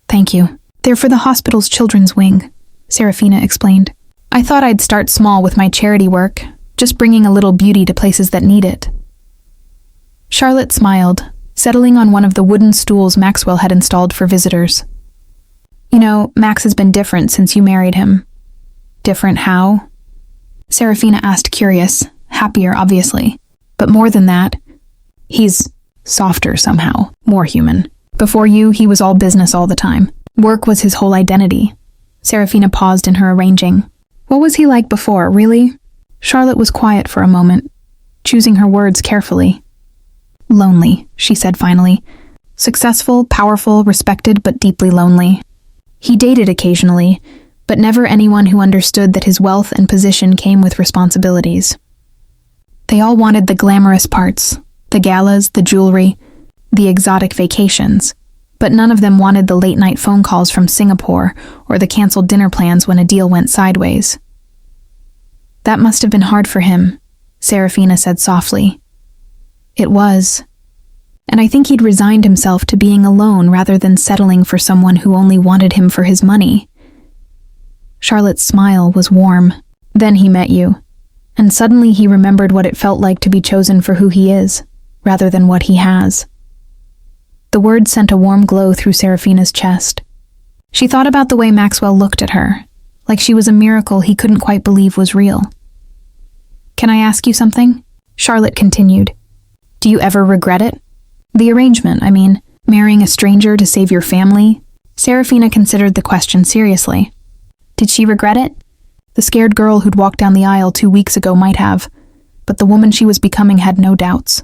Thank you. They're for the hospital's children's wing, Serafina explained. I thought I'd start small with my charity work, just bringing a little beauty to places that need it. Charlotte smiled, settling on one of the wooden stools Maxwell had installed for visitors. You know, Max has been different since you married him. Different how? Serafina asked, curious, happier obviously. But more than that, He's softer somehow, more human. Before you, he was all business all the time. Work was his whole identity. Serafina paused in her arranging. What was he like before, really? Charlotte was quiet for a moment, choosing her words carefully. Lonely, she said finally. Successful, powerful, respected, but deeply lonely. He dated occasionally, but never anyone who understood that his wealth and position came with responsibilities. They all wanted the glamorous parts, the galas, the jewelry, the exotic vacations, but none of them wanted the late-night phone calls from Singapore or the canceled dinner plans when a deal went sideways. That must have been hard for him, Serafina said softly. It was. And I think he'd resigned himself to being alone rather than settling for someone who only wanted him for his money. Charlotte's smile was warm. Then he met you, and suddenly he remembered what it felt like to be chosen for who he is, rather than what he has. The words sent a warm glow through Serafina's chest. She thought about the way Maxwell looked at her, like she was a miracle he couldn't quite believe was real. Can I ask you something? Charlotte continued. Do you ever regret it? The arrangement, I mean, marrying a stranger to save your family? Serafina considered the question seriously. Did she regret it? The scared girl who'd walked down the aisle 2 weeks ago might have, but the woman she was becoming had no doubts.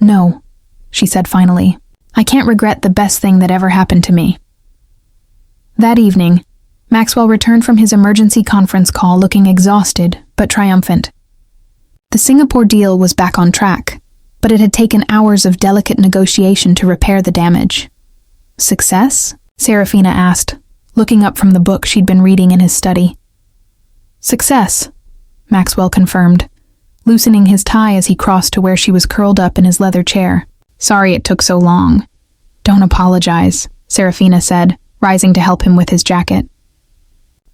No, she said finally. I can't regret the best thing that ever happened to me. That evening, Maxwell returned from his emergency conference call looking exhausted but triumphant. The Singapore deal was back on track, but it had taken hours of delicate negotiation to repair the damage. Success? Serafina asked, looking up from the book she'd been reading in his study. Success, Maxwell confirmed, loosening his tie as he crossed to where she was curled up in his leather chair. Sorry it took so long. Don't apologize, Serafina said, rising to help him with his jacket.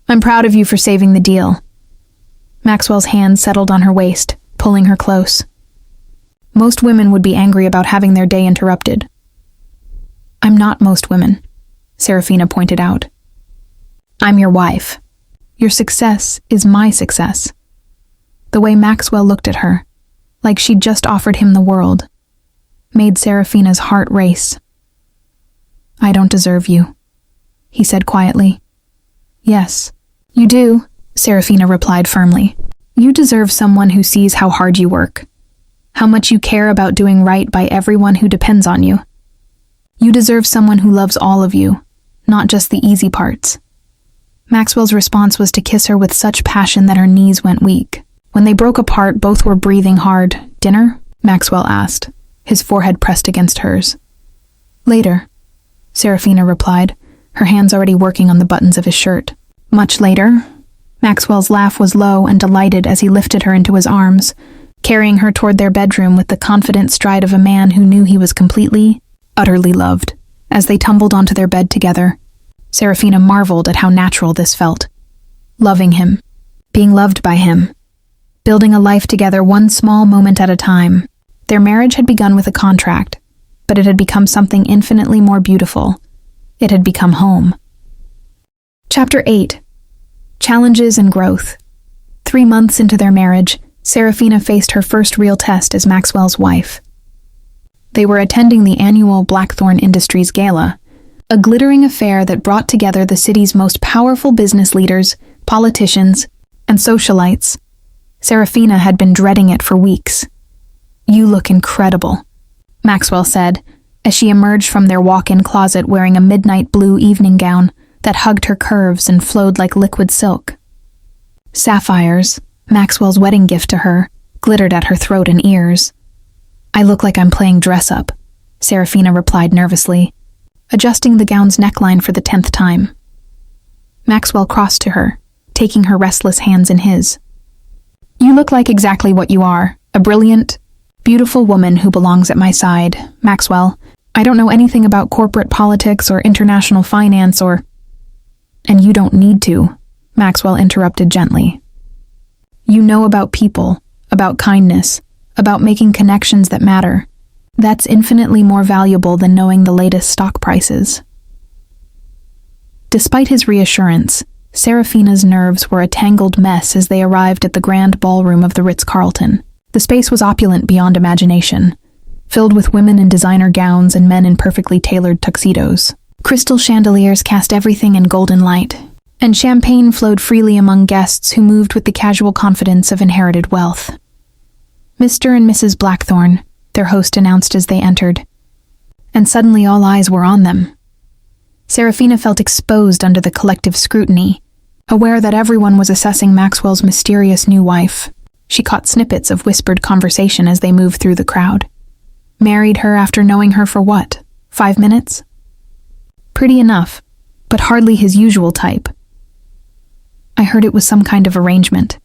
I'm proud of you for saving the deal. Maxwell's hand settled on her waist, pulling her close. Most women would be angry about having their day interrupted. I'm not most women, Serafina pointed out. I'm your wife. Your success is my success. The way Maxwell looked at her, like she'd just offered him the world, made Serafina's heart race. I don't deserve you, he said quietly. Yes, you do, Serafina replied firmly. You deserve someone who sees how hard you work, how much you care about doing right by everyone who depends on you. You deserve someone who loves all of you, not just the easy parts. Maxwell's response was to kiss her with such passion that her knees went weak. When they broke apart, both were breathing hard. Dinner? Maxwell asked, his forehead pressed against hers. Later, Serafina replied, her hands already working on the buttons of his shirt. Much later, Maxwell's laugh was low and delighted as he lifted her into his arms, carrying her toward their bedroom with the confident stride of a man who knew he was completely, utterly loved. As they tumbled onto their bed together, Serafina marveled at how natural this felt. Loving him, being loved by him, building a life together one small moment at a time. Their marriage had begun with a contract, but it had become something infinitely more beautiful. It had become home. Chapter 8. Challenges and Growth. 3 months into their marriage, Serafina faced her first real test as Maxwell's wife. They were attending the annual Blackthorn Industries Gala, a glittering affair that brought together the city's most powerful business leaders, politicians, and socialites. Serafina had been dreading it for weeks. You look incredible, Maxwell said, as she emerged from their walk-in closet wearing a midnight blue evening gown that hugged her curves and flowed like liquid silk. Sapphires, Maxwell's wedding gift to her, glittered at her throat and ears. I look like I'm playing dress-up, Serafina replied nervously, adjusting the gown's neckline for the 10th time. Maxwell crossed to her, taking her restless hands in his. You look like exactly what you are, a brilliant, beautiful woman who belongs at my side, Maxwell. I don't know anything about corporate politics or international finance or... And you don't need to, Maxwell interrupted gently. You know about people, about kindness, about making connections that matter. That's infinitely more valuable than knowing the latest stock prices. Despite his reassurance, Serafina's nerves were a tangled mess as they arrived at the grand ballroom of the Ritz-Carlton. The space was opulent beyond imagination. filled with women in designer gowns and men in perfectly tailored tuxedos. Crystal chandeliers cast everything in golden light, and champagne flowed freely among guests who moved with the casual confidence of inherited wealth. Mr. and Mrs. Blackthorne, their host announced as they entered, and suddenly all eyes were on them. Serafina felt exposed under the collective scrutiny, aware that everyone was assessing Maxwell's mysterious new wife. She caught snippets of whispered conversation as they moved through the crowd. Married her after knowing her for what? 5 minutes? Pretty enough, but hardly his usual type. I heard it was some kind of arrangement.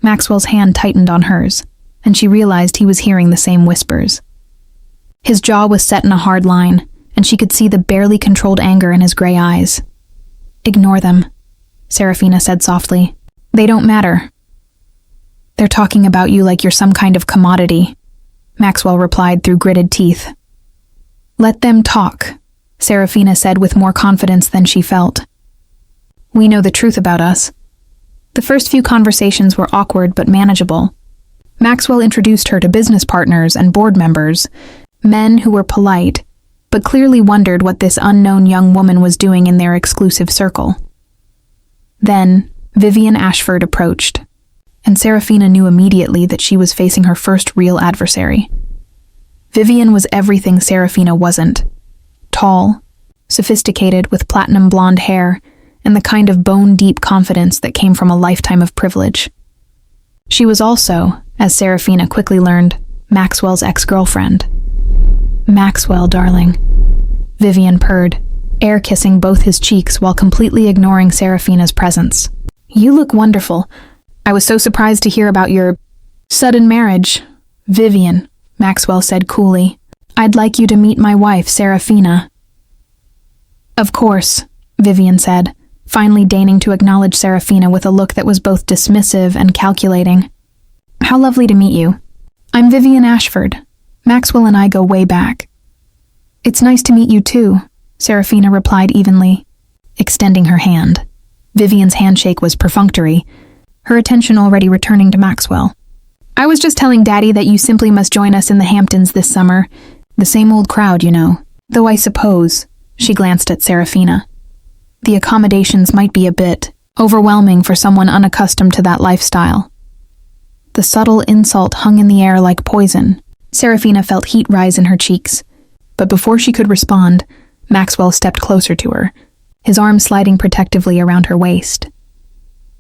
Maxwell's hand tightened on hers, and she realized he was hearing the same whispers. His jaw was set in a hard line, and she could see the barely controlled anger in his gray eyes. "Ignore them," Serafina said softly. "They don't matter." "They're talking about you like you're some kind of commodity," Maxwell replied through gritted teeth. "Let them talk," Serafina said with more confidence than she felt. "We know the truth about us." The first few conversations were awkward but manageable. Maxwell introduced her to business partners and board members, men who were polite, but clearly wondered what this unknown young woman was doing in their exclusive circle. Then, Vivian Ashford approached, and Serafina knew immediately that she was facing her first real adversary. Vivian was everything Serafina wasn't. Tall, sophisticated with platinum blonde hair, and the kind of bone-deep confidence that came from a lifetime of privilege. She was also, as Serafina quickly learned, Maxwell's ex-girlfriend. "Maxwell, darling," Vivian purred, air-kissing both his cheeks while completely ignoring Serafina's presence. "You look wonderful. I was so surprised to hear about your sudden marriage." "Vivian," Maxwell said coolly, "I'd like you to meet my wife, Serafina." "Of course," Vivian said, finally deigning to acknowledge Serafina with a look that was both dismissive and calculating. "How lovely to meet you. I'm Vivian Ashford. Maxwell and I go way back." "It's nice to meet you too," Serafina replied evenly, extending her hand. Vivian's handshake was perfunctory, her attention already returning to Maxwell. "I was just telling Daddy that you simply must join us in the Hamptons this summer. The same old crowd, you know. Though I suppose," she glanced at Serafina, "the accommodations might be a bit overwhelming for someone unaccustomed to that lifestyle." The subtle insult hung in the air like poison. Serafina felt heat rise in her cheeks, but before she could respond, Maxwell stepped closer to her, his arm sliding protectively around her waist.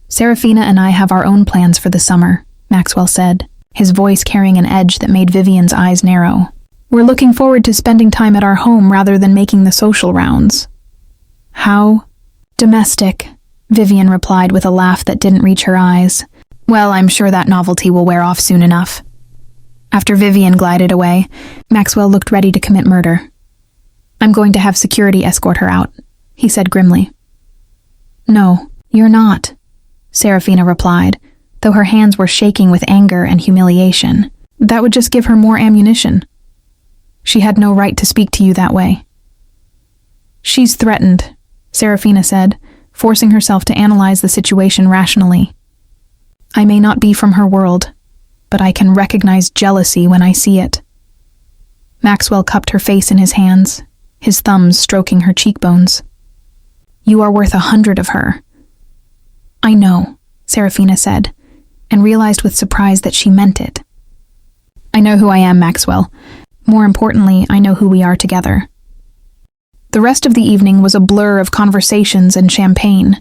"Serafina and I have our own plans for the summer," Maxwell said, his voice carrying an edge that made Vivian's eyes narrow. "We're looking forward to spending time at our home rather than making the social rounds." "How domestic," Vivian replied with a laugh that didn't reach her eyes. "Well, I'm sure that novelty will wear off soon enough." After Vivian glided away, Maxwell looked ready to commit murder. "I'm going to have security escort her out," he said grimly. "No, you're not," Serafina replied, though her hands were shaking with anger and humiliation. "That would just give her more ammunition. She had no right to speak to you that way." "She's threatened," Serafina said, forcing herself to analyze the situation rationally. "I may not be from her world, but I can recognize jealousy when I see it." Maxwell cupped her face in his hands, his thumbs stroking her cheekbones. "You are worth 100 of her." "I know," Serafina said, and realized with surprise that she meant it. "I know who I am, Maxwell. More importantly, I know who we are together." The rest of the evening was a blur of conversations and champagne,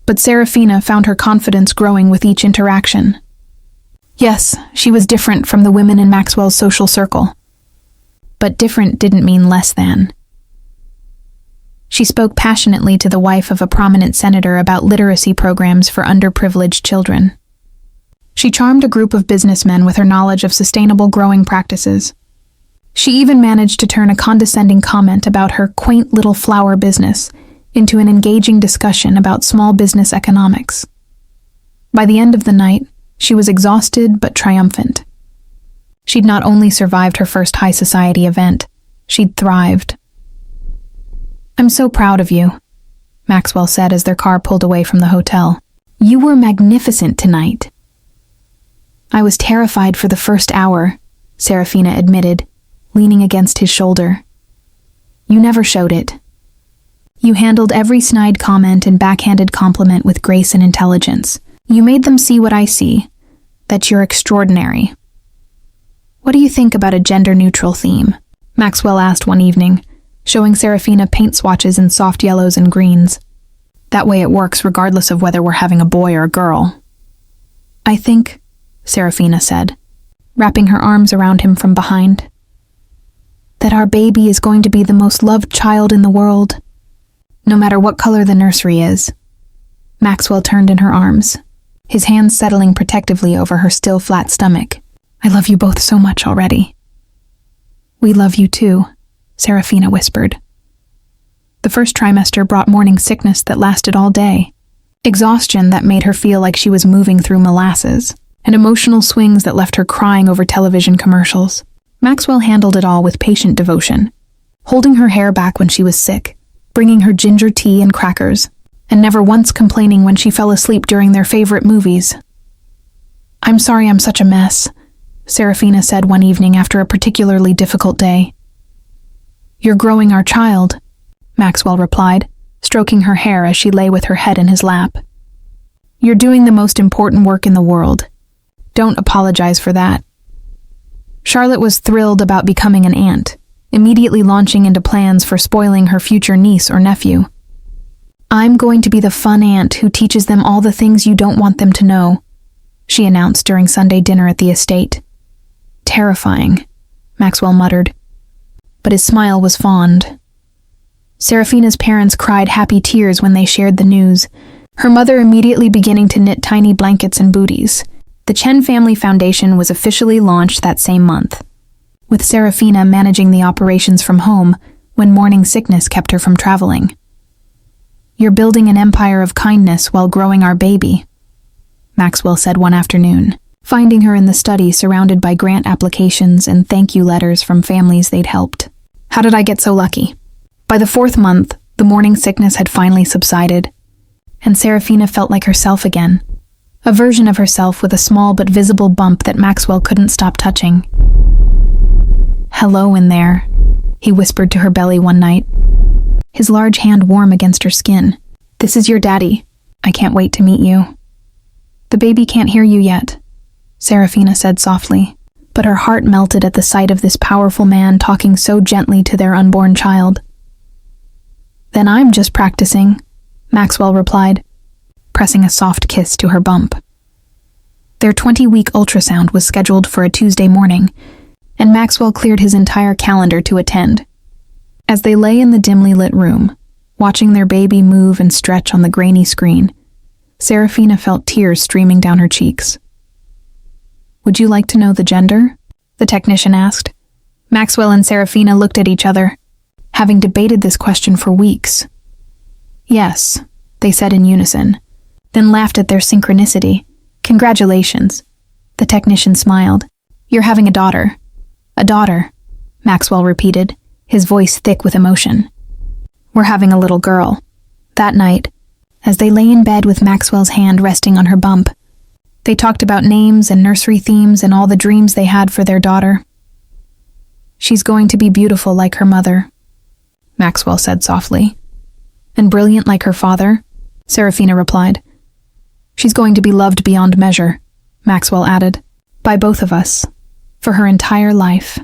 but Serafina found her confidence growing with each interaction. Yes, she was different from the women in Maxwell's social circle, but different didn't mean less than. She spoke passionately to the wife of a prominent senator about literacy programs for underprivileged children. She charmed a group of businessmen with her knowledge of sustainable growing practices. She even managed to turn a condescending comment about her quaint little flower business into an engaging discussion about small business economics. By the end of the night, she was exhausted but triumphant. She'd not only survived her first high society event, she'd thrived. "I'm so proud of you," Maxwell said as their car pulled away from the hotel. "You were magnificent tonight." "I was terrified for the first hour," Serafina admitted, leaning against his shoulder. You never showed it. You handled every snide comment and backhanded compliment with grace and intelligence. You made them see what I see, that you're extraordinary. What do you think about a gender-neutral theme? Maxwell asked one evening, showing Serafina paint swatches in soft yellows and greens. That way it works regardless of whether we're having a boy or a girl. I think, Serafina said, wrapping her arms around him from behind, that our baby is going to be the most loved child in the world, no matter what color the nursery is. Maxwell turned in her arms, his hands settling protectively over her still flat stomach. I love you both so much already. We love you too, Serafina whispered. The first trimester brought morning sickness that lasted all day, exhaustion that made her feel like she was moving through molasses, and emotional swings that left her crying over television commercials. Maxwell handled it all with patient devotion, holding her hair back when she was sick, bringing her ginger tea and crackers, and never once complaining when she fell asleep during their favorite movies. I'm sorry I'm such a mess, Serafina said one evening after a particularly difficult day. You're growing our child, Maxwell replied, stroking her hair as she lay with her head in his lap. You're doing the most important work in the world. Don't apologize for that. Charlotte was thrilled about becoming an aunt, immediately launching into plans for spoiling her future niece or nephew. I'm going to be the fun aunt who teaches them all the things you don't want them to know, she announced during Sunday dinner at the estate. Terrifying, Maxwell muttered, but his smile was fond. Serafina's parents cried happy tears when they shared the news, her mother immediately beginning to knit tiny blankets and booties. The Chen Family Foundation was officially launched that same month, with Serafina managing the operations from home when morning sickness kept her from traveling. You're building an empire of kindness while growing our baby, Maxwell said one afternoon, finding her in the study surrounded by grant applications and thank you letters from families they'd helped. How did I get so lucky? By the 4th month, the morning sickness had finally subsided, and Serafina felt like herself again, a version of herself with a small but visible bump that Maxwell couldn't stop touching. Hello in there, he whispered to her belly one night, his large hand warm against her skin. This is your daddy. I can't wait to meet you. The baby can't hear you yet, Serafina said softly, but her heart melted at the sight of this powerful man talking so gently to their unborn child. Then I'm just practicing, Maxwell replied, pressing a soft kiss to her bump. Their 20-week ultrasound was scheduled for a Tuesday morning, and Maxwell cleared his entire calendar to attend. As they lay in the dimly lit room, watching their baby move and stretch on the grainy screen, Serafina felt tears streaming down her cheeks. Would you like to know the gender? The technician asked. Maxwell and Serafina looked at each other, having debated this question for weeks. Yes, they said in unison, then laughed at their synchronicity. Congratulations. The technician smiled. You're having a daughter. A daughter, Maxwell repeated, his voice thick with emotion. We're having a little girl. That night, as they lay in bed with Maxwell's hand resting on her bump, they talked about names and nursery themes and all the dreams they had for their daughter. She's going to be beautiful like her mother, Maxwell said softly. And brilliant like her father, Serafina replied. She's going to be loved beyond measure, Maxwell added, by both of us, for her entire life.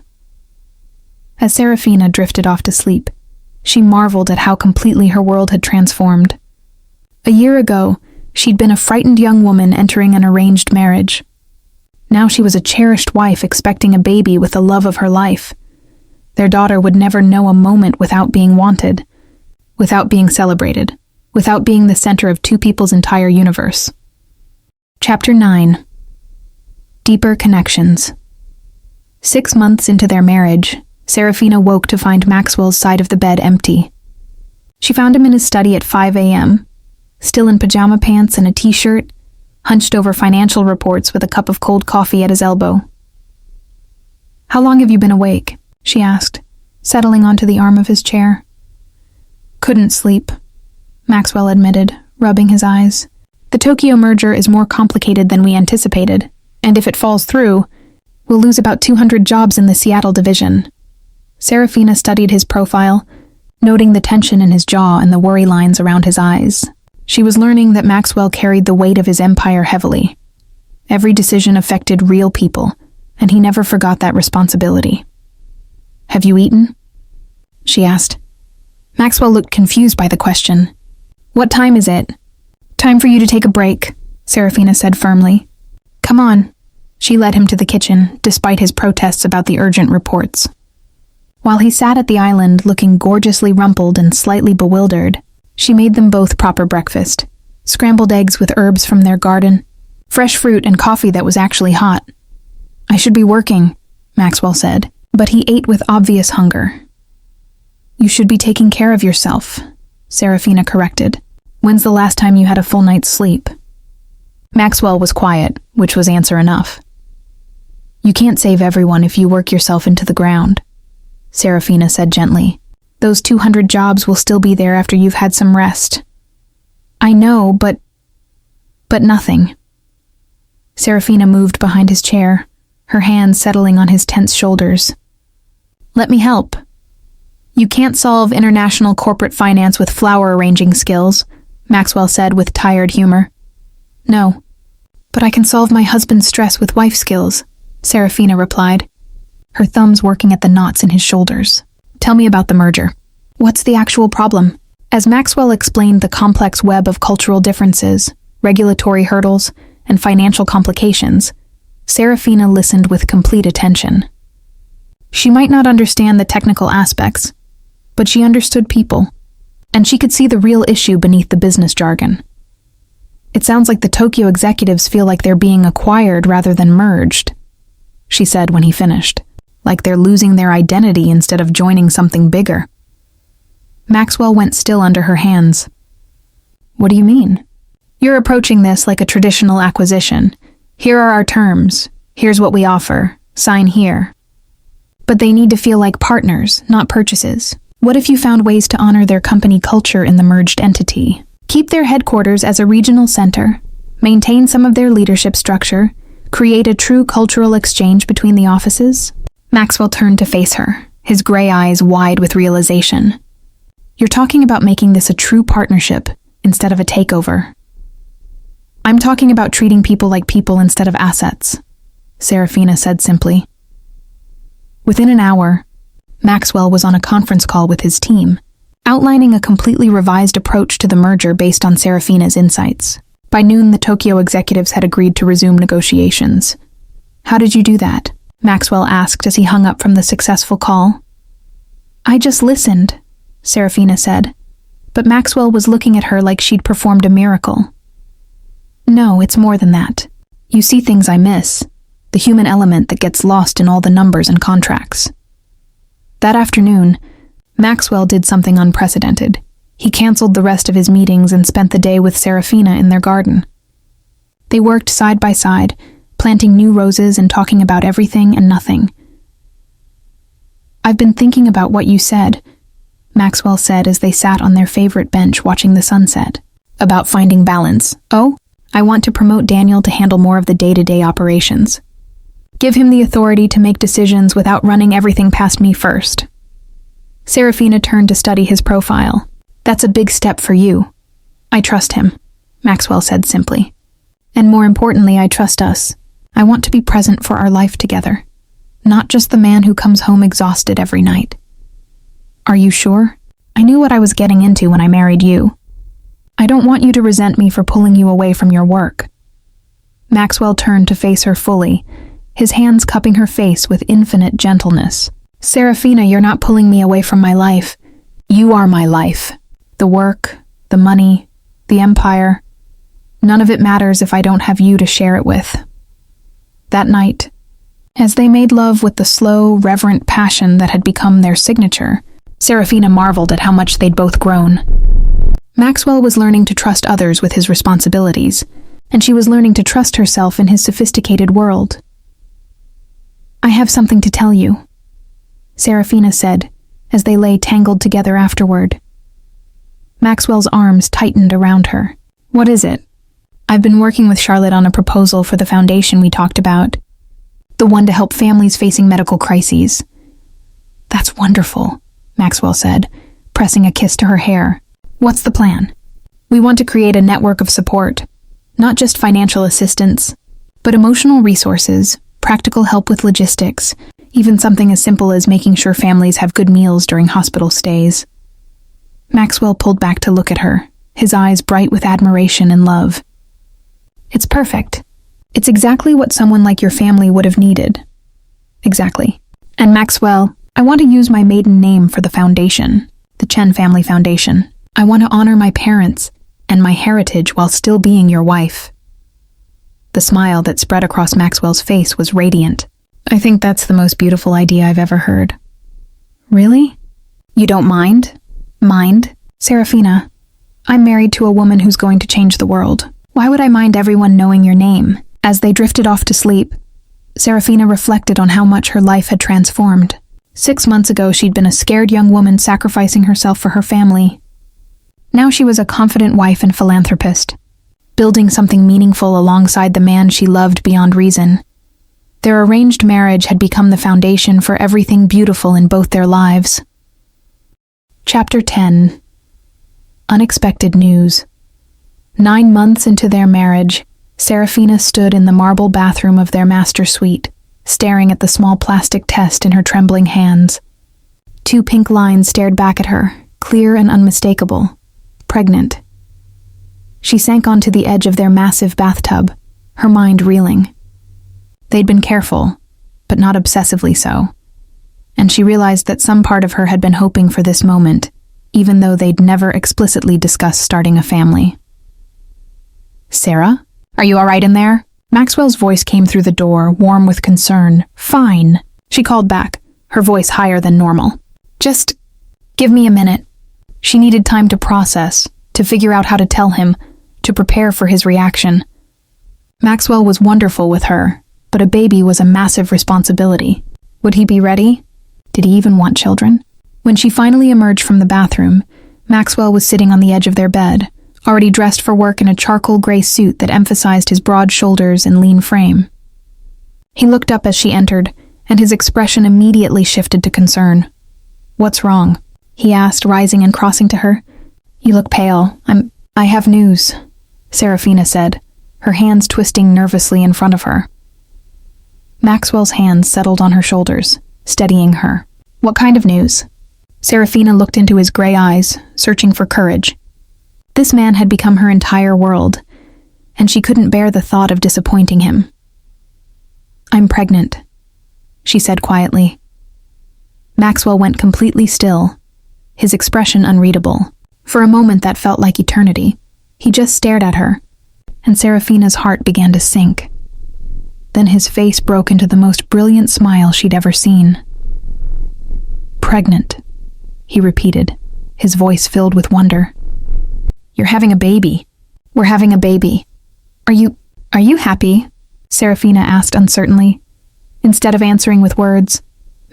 As Serafina drifted off to sleep, she marveled at how completely her world had transformed. A year ago, she'd been a frightened young woman entering an arranged marriage. Now she was a cherished wife expecting a baby with the love of her life. Their daughter would never know a moment without being wanted, without being celebrated, without being the center of two people's entire universe. Chapter 9. Deeper Connections. 6 months into their marriage, Serafina woke to find Maxwell's side of the bed empty. She found him in his study at 5 a.m., still in pajama pants and a t-shirt, hunched over financial reports with a cup of cold coffee at his elbow. How long have you been awake? She asked, settling onto the arm of his chair. Couldn't sleep, Maxwell admitted, rubbing his eyes. The Tokyo merger is more complicated than we anticipated, and if it falls through, we'll lose about 200 jobs in the Seattle division. Serafina studied his profile, noting the tension in his jaw and the worry lines around his eyes. She was learning that Maxwell carried the weight of his empire heavily. Every decision affected real people, and he never forgot that responsibility. "Have you eaten?" she asked. Maxwell looked confused by the question. "What time is it?" "Time for you to take a break," Serafina said firmly. "Come on." She led him to the kitchen, despite his protests about the urgent reports. While he sat at the island looking gorgeously rumpled and slightly bewildered, she made them both proper breakfast. Scrambled eggs with herbs from their garden, fresh fruit and coffee that was actually hot. "I should be working," Maxwell said, but he ate with obvious hunger. "You should be taking care of yourself," Serafina corrected. "When's the last time you had a full night's sleep?" Maxwell was quiet, which was answer enough. "You can't save everyone if you work yourself into the ground," Serafina said gently. "Those 200 jobs will still be there after you've had some rest." "I know, but nothing." Serafina moved behind his chair, her hands settling on his tense shoulders. "Let me help." "You can't solve international corporate finance with flower arranging skills," Maxwell said with tired humor. "No, but I can solve my husband's stress with wife skills," Serafina replied, her thumbs working at the knots in his shoulders. "Tell me about the merger. What's the actual problem?" As Maxwell explained the complex web of cultural differences, regulatory hurdles, and financial complications, Serafina listened with complete attention. She might not understand the technical aspects, but she understood people, and she could see the real issue beneath the business jargon. "It sounds like the Tokyo executives feel like they're being acquired rather than merged," she said when he finished, "like they're losing their identity instead of joining something bigger." Maxwell went still under her hands. "What do you mean?" "You're approaching this like a traditional acquisition. Here are our terms. Here's what we offer. Sign here." But they need to feel like partners, not purchases. What if you found ways to honor their company culture in the merged entity? Keep their headquarters as a regional center, maintain some of their leadership structure, create a true cultural exchange between the offices? Maxwell turned to face her, his gray eyes wide with realization. "You're talking about making this a true partnership instead of a takeover." "I'm talking about treating people like people instead of assets," Serafina said simply. Within an hour, Maxwell was on a conference call with his team, outlining a completely revised approach to the merger based on Serafina's insights. By noon, the Tokyo executives had agreed to resume negotiations. "How did you do that?" Maxwell asked as he hung up from the successful call. "I just listened," Serafina said, but Maxwell was looking at her like she'd performed a miracle. "No, it's more than that. You see things I miss, the human element that gets lost in all the numbers and contracts." That afternoon, Maxwell did something unprecedented. He canceled the rest of his meetings and spent the day with Serafina in their garden. They worked side by side, planting new roses and talking about everything and nothing. "I've been thinking about what you said," Maxwell said as they sat on their favorite bench watching the sunset. "About finding balance. Oh, I want to promote Daniel to handle more of the day-to-day operations. Give him the authority to make decisions without running everything past me first." Serafina turned to study his profile. "That's a big step for you." "I trust him," Maxwell said simply. "And more importantly, I trust us. I want to be present for our life together, not just the man who comes home exhausted every night." "Are you sure? I knew what I was getting into when I married you. I don't want you to resent me for pulling you away from your work." Maxwell turned to face her fully, his hands cupping her face with infinite gentleness. "Serafina, you're not pulling me away from my life. You are my life. The work, the money, the empire. None of it matters if I don't have you to share it with." That night, as they made love with the slow, reverent passion that had become their signature, Serafina marveled at how much they'd both grown. Maxwell was learning to trust others with his responsibilities, and she was learning to trust herself in his sophisticated world. "I have something to tell you," Serafina said, as they lay tangled together afterward. Maxwell's arms tightened around her. "What is it?" "I've been working with Charlotte on a proposal for the foundation we talked about, the one to help families facing medical crises. That's wonderful, Maxwell said, pressing a kiss to her hair. What's the plan? We want to create a network of support, not just financial assistance, but emotional resources, practical help with logistics, even something as simple as making sure families have good meals during hospital stays. Maxwell pulled back to look at her, his eyes bright with admiration and love. It's perfect. It's exactly what someone like your family would have needed. Exactly. And Maxwell, I want to use my maiden name for the foundation, the Chen Family Foundation. I want to honor my parents and my heritage while still being your wife. The smile that spread across Maxwell's face was radiant. I think that's the most beautiful idea I've ever heard. Really? You don't mind? Mind? Serafina, I'm married to a woman who's going to change the world. Why would I mind everyone knowing your name? As they drifted off to sleep, Serafina reflected on how much her life had transformed. 6 months ago, she'd been a scared young woman sacrificing herself for her family. Now she was a confident wife and philanthropist, building something meaningful alongside the man she loved beyond reason. Their arranged marriage had become the foundation for everything beautiful in both their lives. Chapter 10. Unexpected news. 9 months into their marriage, Serafina stood in the marble bathroom of their master suite, staring at the small plastic test in her trembling hands. 2 pink lines stared back at her, clear and unmistakable. Pregnant. She sank onto the edge of their massive bathtub, her mind reeling. They'd been careful, but not obsessively so. And she realized that some part of her had been hoping for this moment, even though they'd never explicitly discussed starting a family. Sarah? Are you all right in there? Maxwell's voice came through the door, warm with concern. Fine, she called back, her voice higher than normal. Just give me a minute. She needed time to process, to figure out how to tell him, to prepare for his reaction. Maxwell was wonderful with her, but a baby was a massive responsibility. Would he be ready? Did he even want children? When she finally emerged from the bathroom, Maxwell was sitting on the edge of their bed, already dressed for work in a charcoal gray suit that emphasized his broad shoulders and lean frame. He looked up as she entered, and his expression immediately shifted to concern. What's wrong? He asked, rising and crossing to her. You look pale. I have news, Serafina said, her hands twisting nervously in front of her. Maxwell's hands settled on her shoulders, steadying her. What kind of news? Serafina looked into his gray eyes, searching for courage. This man had become her entire world, and she couldn't bear the thought of disappointing him. I'm pregnant, she said quietly. Maxwell went completely still, his expression unreadable. For a moment that felt like eternity. He just stared at her, and Serafina's heart began to sink. Then his face broke into the most brilliant smile she'd ever seen. Pregnant, he repeated, his voice filled with wonder. You're having a baby. We're having a baby. Are you happy? Serafina asked uncertainly. Instead of answering with words,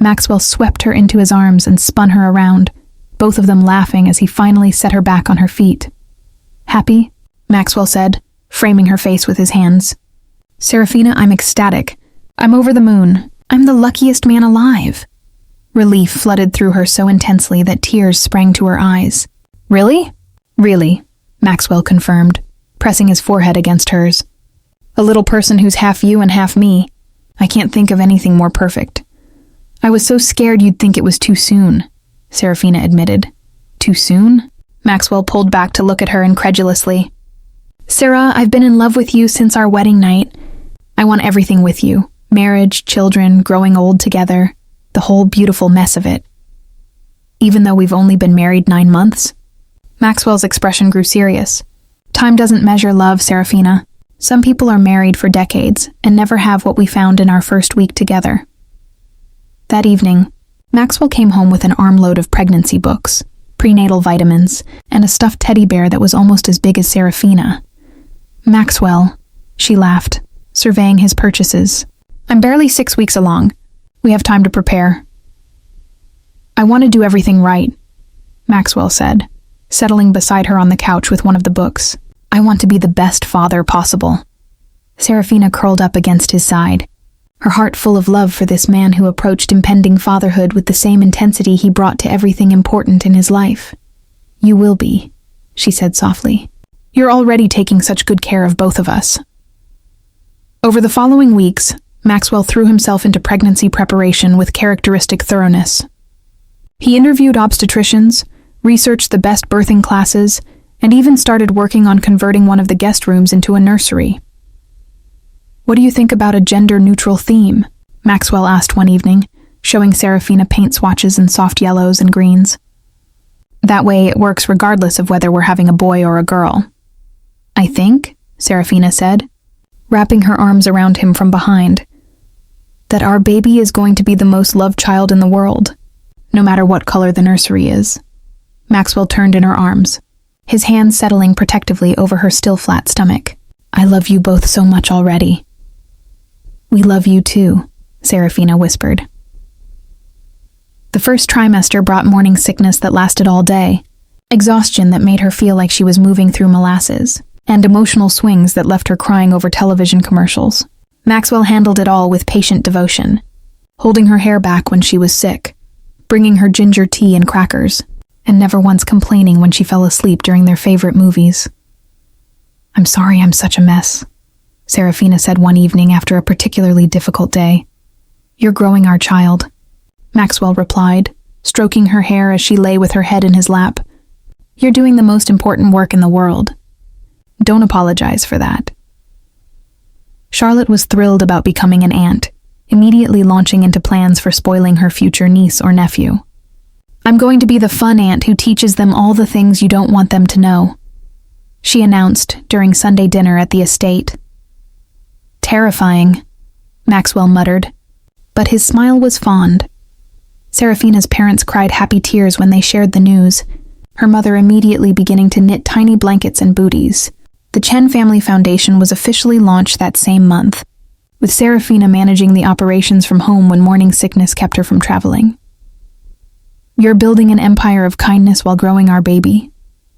Maxwell swept her into his arms and spun her around, both of them laughing as he finally set her back on her feet. Happy? Maxwell said, framing her face with his hands. Serafina, I'm ecstatic. I'm over the moon. I'm the luckiest man alive. Relief flooded through her so intensely that tears sprang to her eyes. Really? Really, Maxwell confirmed, pressing his forehead against hers. A little person who's half you and half me. I can't think of anything more perfect. I was so scared you'd think it was too soon, Serafina admitted. Too soon? Maxwell pulled back to look at her incredulously. Sarah, I've been in love with you since our wedding night. I want everything with you. Marriage, children, growing old together. The whole beautiful mess of it. Even though we've only been married 9 months? Maxwell's expression grew serious. Time doesn't measure love, Serafina. Some people are married for decades and never have what we found in our first week together. That evening, Maxwell came home with an armload of pregnancy books, prenatal vitamins, and a stuffed teddy bear that was almost as big as Serafina. Maxwell, she laughed, surveying his purchases. I'm barely 6 weeks along. We have time to prepare. I want to do everything right, Maxwell said, settling beside her on the couch with one of the books. I want to be the best father possible. Serafina curled up against his side. her heart full of love for this man who approached impending fatherhood with the same intensity he brought to everything important in his life. "You will be," she said softly. "You're already taking such good care of both of us." Over the following weeks, Maxwell threw himself into pregnancy preparation with characteristic thoroughness. He interviewed obstetricians, researched the best birthing classes, and even started working on converting one of the guest rooms into a nursery. "What do you think about a gender-neutral theme?" Maxwell asked one evening, showing Serafina paint swatches in soft yellows and greens. "That way it works regardless of whether we're having a boy or a girl." "I think," Serafina said, wrapping her arms around him from behind, "that our baby is going to be the most loved child in the world, no matter what color the nursery is." Maxwell turned in her arms, his hands settling protectively over her still flat stomach. "I love you both so much already." "We love you too," Serafina whispered. The first trimester brought morning sickness that lasted all day, exhaustion that made her feel like she was moving through molasses, and emotional swings that left her crying over television commercials. Maxwell handled it all with patient devotion, holding her hair back when she was sick, bringing her ginger tea and crackers, and never once complaining when she fell asleep during their favorite movies. "I'm sorry I'm such a mess," Serafina said one evening after a particularly difficult day. "You're growing our child," Maxwell replied, stroking her hair as she lay with her head in his lap. "You're doing the most important work in the world. Don't apologize for that." Charlotte was thrilled about becoming an aunt, immediately launching into plans for spoiling her future niece or nephew. "I'm going to be the fun aunt who teaches them all the things you don't want them to know," she announced during Sunday dinner at the estate. "Terrifying," Maxwell muttered, but his smile was fond. Serafina's parents cried happy tears when they shared the news, her mother immediately beginning to knit tiny blankets and booties. The Chen Family Foundation was officially launched that same month, with Serafina managing the operations from home when morning sickness kept her from traveling. "You're building an empire of kindness while growing our baby,"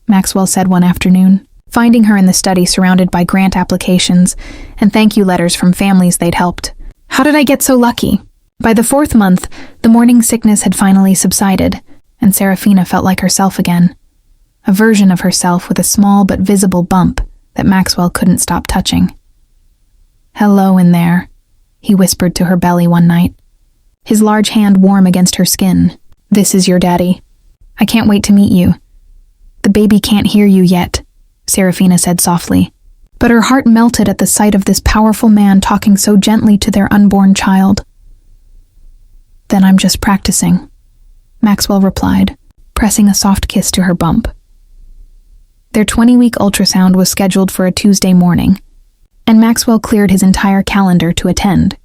Maxwell said one afternoon, finding her in the study surrounded by grant applications and thank you letters from families they'd helped. "How did I get so lucky?" By the 4th month, the morning sickness had finally subsided, and Serafina felt like herself again, a version of herself with a small but visible bump that Maxwell couldn't stop touching. "Hello in there," he whispered to her belly one night, his large hand warm against her skin. "This is your daddy. I can't wait to meet you." "The baby can't hear you yet," Serafina said softly, but her heart melted at the sight of this powerful man talking so gently to their unborn child. "Then I'm just practicing," Maxwell replied, pressing a soft kiss to her bump. Their 20-week ultrasound was scheduled for a Tuesday morning, and Maxwell cleared his entire calendar to attend.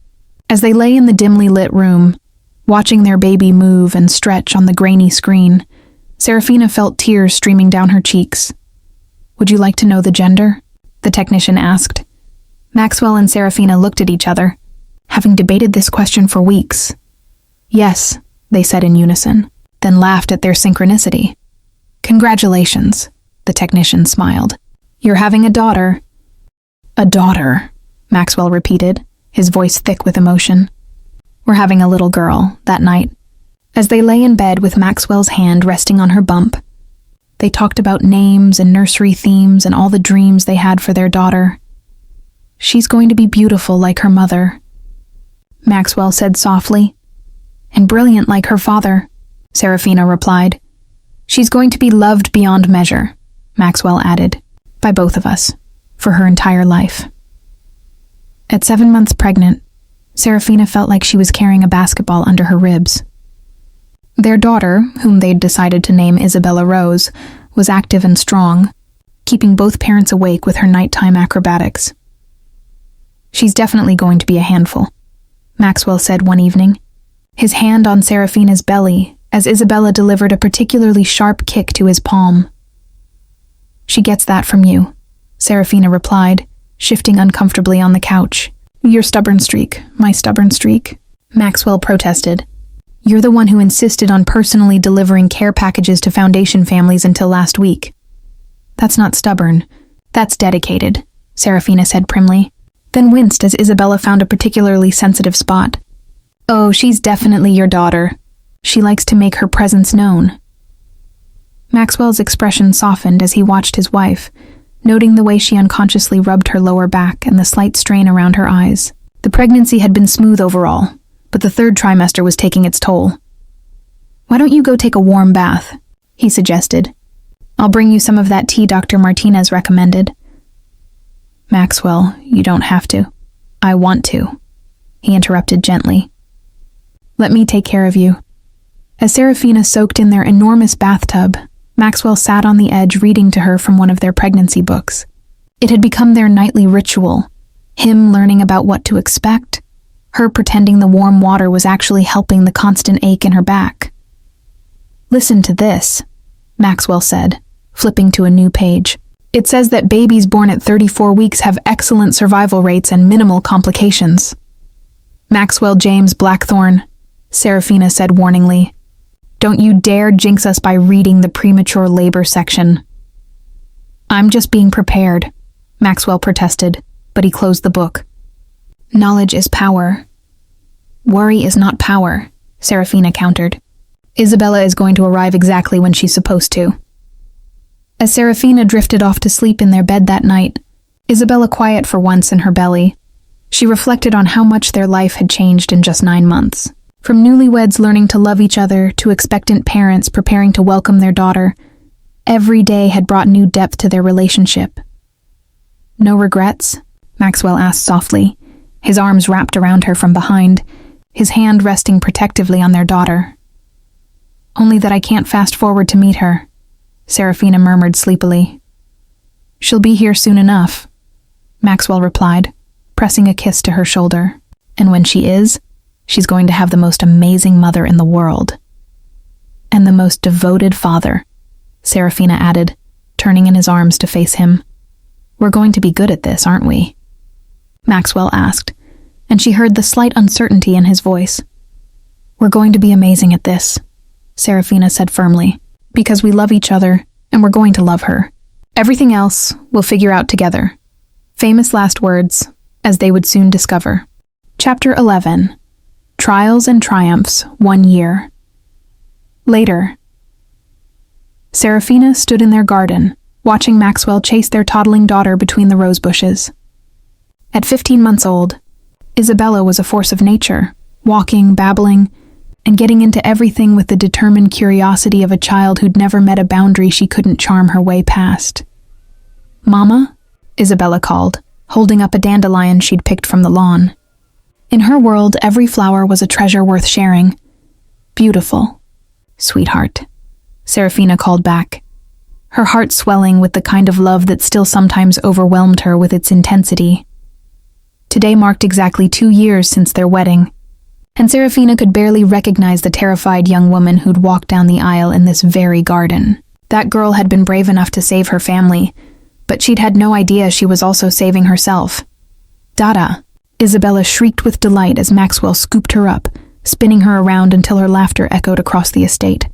As they lay in the dimly lit room, watching their baby move and stretch on the grainy screen, Serafina felt tears streaming down her cheeks. "Would you like to know the gender?" the technician asked. Maxwell and Serafina looked at each other, having debated this question for weeks. "Yes," they said in unison, then laughed at their synchronicity. "Congratulations," the technician smiled. "You're having a daughter." "A daughter," Maxwell repeated, his voice thick with emotion. "We're having a little girl," that night. As they lay in bed with Maxwell's hand resting on her bump, they talked about names and nursery themes and all the dreams they had for their daughter. "She's going to be beautiful like her mother," Maxwell said softly. "And brilliant like her father," Serafina replied. "She's going to be loved beyond measure," Maxwell added, "by both of us, for her entire life." At 7 months pregnant, Serafina felt like she was carrying a basketball under her ribs. Their daughter, whom they'd decided to name Isabella Rose, was active and strong, keeping both parents awake with her nighttime acrobatics. "She's definitely going to be a handful," Maxwell said one evening, his hand on Serafina's belly as Isabella delivered a particularly sharp kick to his palm. "She gets that from you," Serafina replied, shifting uncomfortably on the couch. "Your stubborn streak, my stubborn streak," Maxwell protested. "You're the one who insisted on personally delivering care packages to foundation families until last week." "That's not stubborn. That's dedicated," Serafina said primly. then winced as Isabella found a particularly sensitive spot. "Oh, she's definitely your daughter. She likes to make her presence known." Maxwell's expression softened as he watched his wife, noting the way she unconsciously rubbed her lower back and the slight strain around her eyes. The pregnancy had been smooth overall, but the third trimester was taking its toll. "Why don't you go take a warm bath?" he suggested. "I'll bring you some of that tea Dr. Martinez recommended." "Maxwell, you don't have to. I want to," he interrupted gently. "Let me take care of you." As Serafina soaked in their enormous bathtub, Maxwell sat on the edge reading to her from one of their pregnancy books. It had become their nightly ritual, him learning about what to expect, her pretending the warm water was actually helping the constant ache in her back. "Listen to this," Maxwell said, flipping to a new page. "It says that babies born at 34 weeks have excellent survival rates and minimal complications." "Maxwell James Blackthorne," Serafina said warningly, "don't you dare jinx us by reading the premature labor section." "I'm just being prepared," Maxwell protested, but he closed the book. "Knowledge is power." "Worry is not power," Serafina countered. "Isabella is going to arrive exactly when she's supposed to." As Serafina drifted off to sleep in their bed that night, Isabella quiet for once in her belly, she reflected on how much their life had changed in just 9 months. From newlyweds learning to love each other to expectant parents preparing to welcome their daughter, every day had brought new depth to their relationship. "No regrets?" Maxwell asked softly, his arms wrapped around her from behind, his hand resting protectively on their daughter. "Only that I can't fast forward to meet her," Serafina murmured sleepily. "She'll be here soon enough," Maxwell replied, pressing a kiss to her shoulder. "And when she is, she's going to have the most amazing mother in the world." "And the most devoted father," Serafina added, turning in his arms to face him. "We're going to be good at this, aren't we?" Maxwell asked, and she heard the slight uncertainty in his voice. "We're going to be amazing at this," Serafina said firmly, "because we love each other, and we're going to love her. Everything else we'll figure out together." Famous last words, as they would soon discover. Chapter 11. Trials and Triumphs, 1 year. Later. Serafina stood in their garden, watching Maxwell chase their toddling daughter between the rose bushes. At 15 months old, Isabella was a force of nature, walking, babbling, and getting into everything with the determined curiosity of a child who'd never met a boundary she couldn't charm her way past. "Mama?" Isabella called, holding up a dandelion she'd picked from the lawn. In her world, every flower was a treasure worth sharing. "Beautiful, sweetheart," Serafina called back, her heart swelling with the kind of love that still sometimes overwhelmed her with its intensity. Today marked exactly 2 years since their wedding, and Serafina could barely recognize the terrified young woman who'd walked down the aisle in this very garden. That girl had been brave enough to save her family, but she'd had no idea she was also saving herself. "Dada!" Isabella shrieked with delight as Maxwell scooped her up, spinning her around until her laughter echoed across the estate.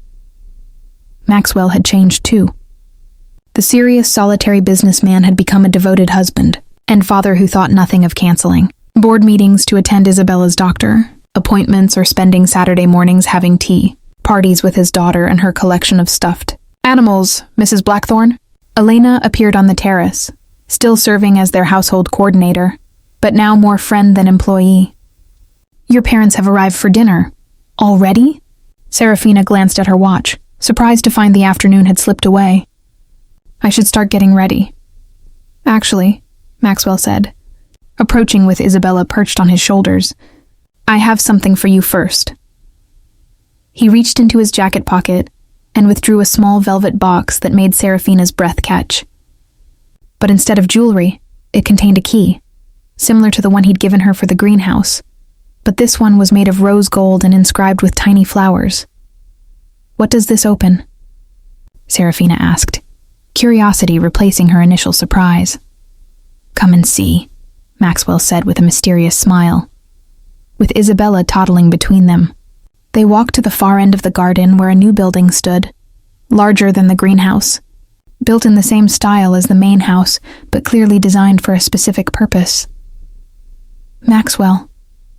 Maxwell had changed too. The serious, solitary businessman had become a devoted husband and father who thought nothing of canceling board meetings to attend Isabella's doctor, appointments or spending Saturday mornings having tea, parties with his daughter and her collection of stuffed animals. "Mrs. Blackthorne?" Elena appeared on the terrace, still serving as their household coordinator, but now more friend than employee. "Your parents have arrived for dinner. Already?" Serafina glanced at her watch, surprised to find the afternoon had slipped away. "I should start getting ready." "Actually," Maxwell said, approaching with Isabella perched on his shoulders, "I have something for you first." He reached into his jacket pocket and withdrew a small velvet box that made Serafina's breath catch. But instead of jewelry, it contained a key, similar to the one he'd given her for the greenhouse, but this one was made of rose gold and inscribed with tiny flowers. "What does this open?" Serafina asked, curiosity replacing her initial surprise. "Come and see," Maxwell said with a mysterious smile. With Isabella toddling between them, they walked to the far end of the garden where a new building stood, larger than the greenhouse, built in the same style as the main house, but clearly designed for a specific purpose. Maxwell,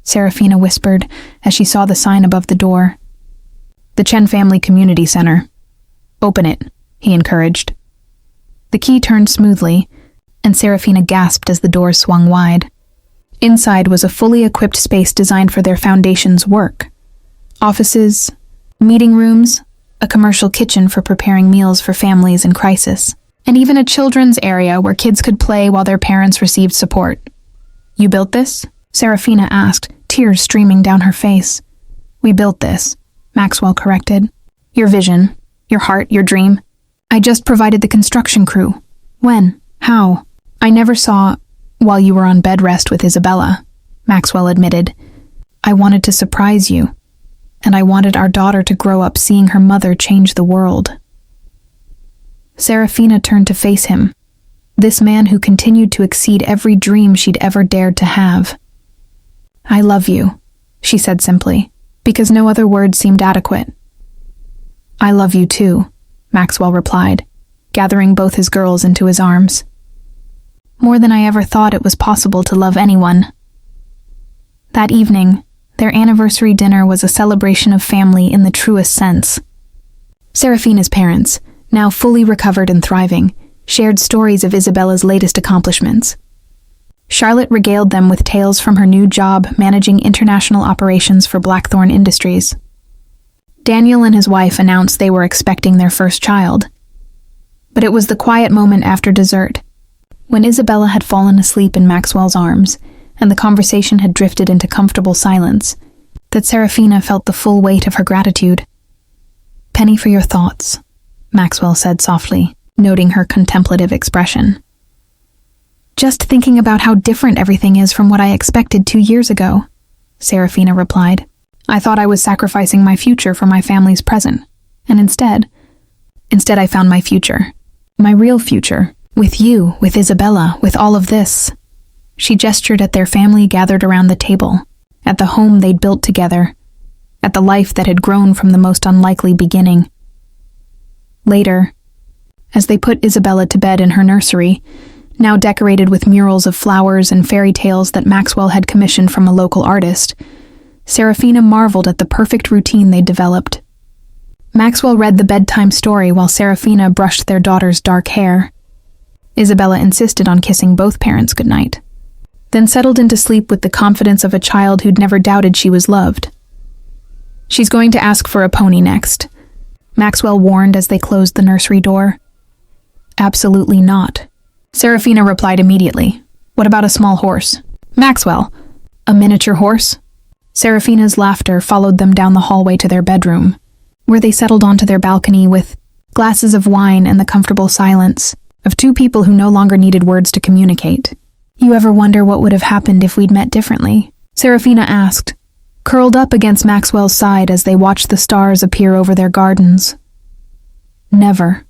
Serafina whispered as she saw the sign above the door. The Chen Family Community Center. Open it, he encouraged. The key turned smoothly, and Serafina gasped as the door swung wide. Inside was a fully equipped space designed for their foundation's work. Offices, meeting rooms, a commercial kitchen for preparing meals for families in crisis, and even a children's area where kids could play while their parents received support. You built this? Serafina asked, tears streaming down her face. We built this, Maxwell corrected. Your vision, your heart, your dream. I just provided the construction crew. When? How? I never saw, while you were on bed rest with Isabella, Maxwell admitted. I wanted to surprise you, and I wanted our daughter to grow up seeing her mother change the world. Serafina turned to face him, this man who continued to exceed every dream she'd ever dared to have. I love you, she said simply, because no other word seemed adequate. I love you too, Maxwell replied, gathering both his girls into his arms. More than I ever thought it was possible to love anyone. That evening, their anniversary dinner was a celebration of family in the truest sense. Serafina's parents, now fully recovered and thriving, shared stories of Isabella's latest accomplishments. Charlotte regaled them with tales from her new job managing international operations for Blackthorn Industries. Daniel and his wife announced they were expecting their first child. But it was the quiet moment after dessert, when Isabella had fallen asleep in Maxwell's arms and the conversation had drifted into comfortable silence, that Serafina felt the full weight of her gratitude. Penny for your thoughts, Maxwell said softly, noting her contemplative expression. Just thinking about how different everything is from what I expected 2 years ago, Serafina replied. I thought I was sacrificing my future for my family's present, and instead I found my future. My real future. With you, with Isabella, with all of this. She gestured at their family gathered around the table, at the home they'd built together, at the life that had grown from the most unlikely beginning. Later, as they put Isabella to bed in her nursery, now decorated with murals of flowers and fairy tales that Maxwell had commissioned from a local artist, Serafina marveled at the perfect routine they'd developed. Maxwell read the bedtime story while Serafina brushed their daughter's dark hair. Isabella insisted on kissing both parents goodnight, then settled into sleep with the confidence of a child who'd never doubted she was loved. She's going to ask for a pony next, Maxwell warned as they closed the nursery door. Absolutely not, Serafina replied immediately. What about a small horse? Maxwell, a miniature horse? Serafina's laughter followed them down the hallway to their bedroom, where they settled onto their balcony with glasses of wine and the comfortable silence of two people who no longer needed words to communicate. You ever wonder what would have happened if we'd met differently? Serafina asked, curled up against Maxwell's side as they watched the stars appear over their gardens. Never,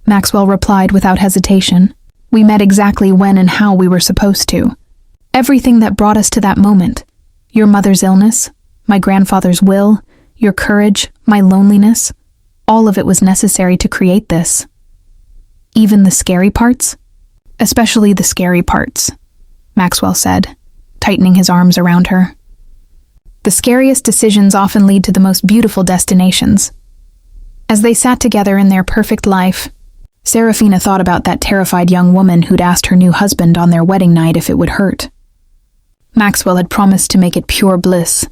Maxwell replied without hesitation. We met exactly when and how we were supposed to. Everything that brought us to that moment. Your mother's illness, my grandfather's will, your courage, my loneliness, all of it was necessary to create this. Even the scary parts? Especially the scary parts, Maxwell said, tightening his arms around her. The scariest decisions often lead to the most beautiful destinations. As they sat together in their perfect life, Serafina thought about that terrified young woman who'd asked her new husband on their wedding night if it would hurt. Maxwell had promised to make it pure bliss,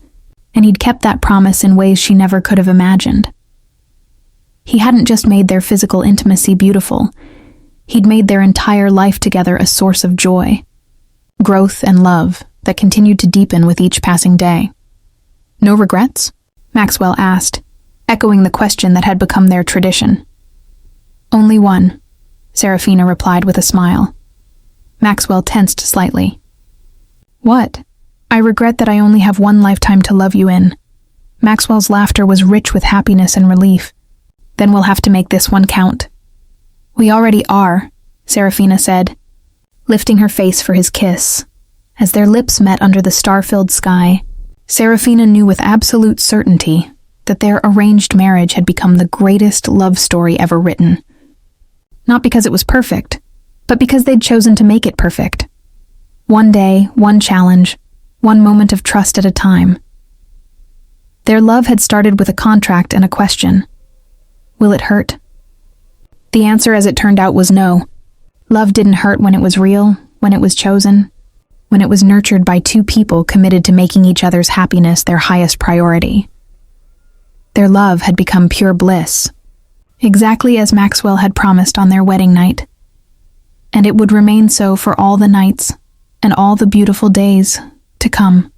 and he'd kept that promise in ways she never could have imagined. He hadn't just made their physical intimacy beautiful, he'd made their entire life together a source of joy, growth and love that continued to deepen with each passing day. No regrets? Maxwell asked, echoing the question that had become their tradition. Only one, Serafina replied with a smile. Maxwell tensed slightly. What? I regret that I only have one lifetime to love you in. Maxwell's laughter was rich with happiness and relief. Then we'll have to make this one count. We already are, Serafina said, lifting her face for his kiss. As their lips met under the star-filled sky, Serafina knew with absolute certainty that their arranged marriage had become the greatest love story ever written. Not because it was perfect, but because they'd chosen to make it perfect. One day, one challenge, one moment of trust at a time. Their love had started with a contract and a question. Will it hurt? The answer, as it turned out, was no. Love didn't hurt when it was real, when it was chosen, when it was nurtured by two people committed to making each other's happiness their highest priority. Their love had become pure bliss, exactly as Maxwell had promised on their wedding night. And it would remain so for all the nights and all the beautiful days to come.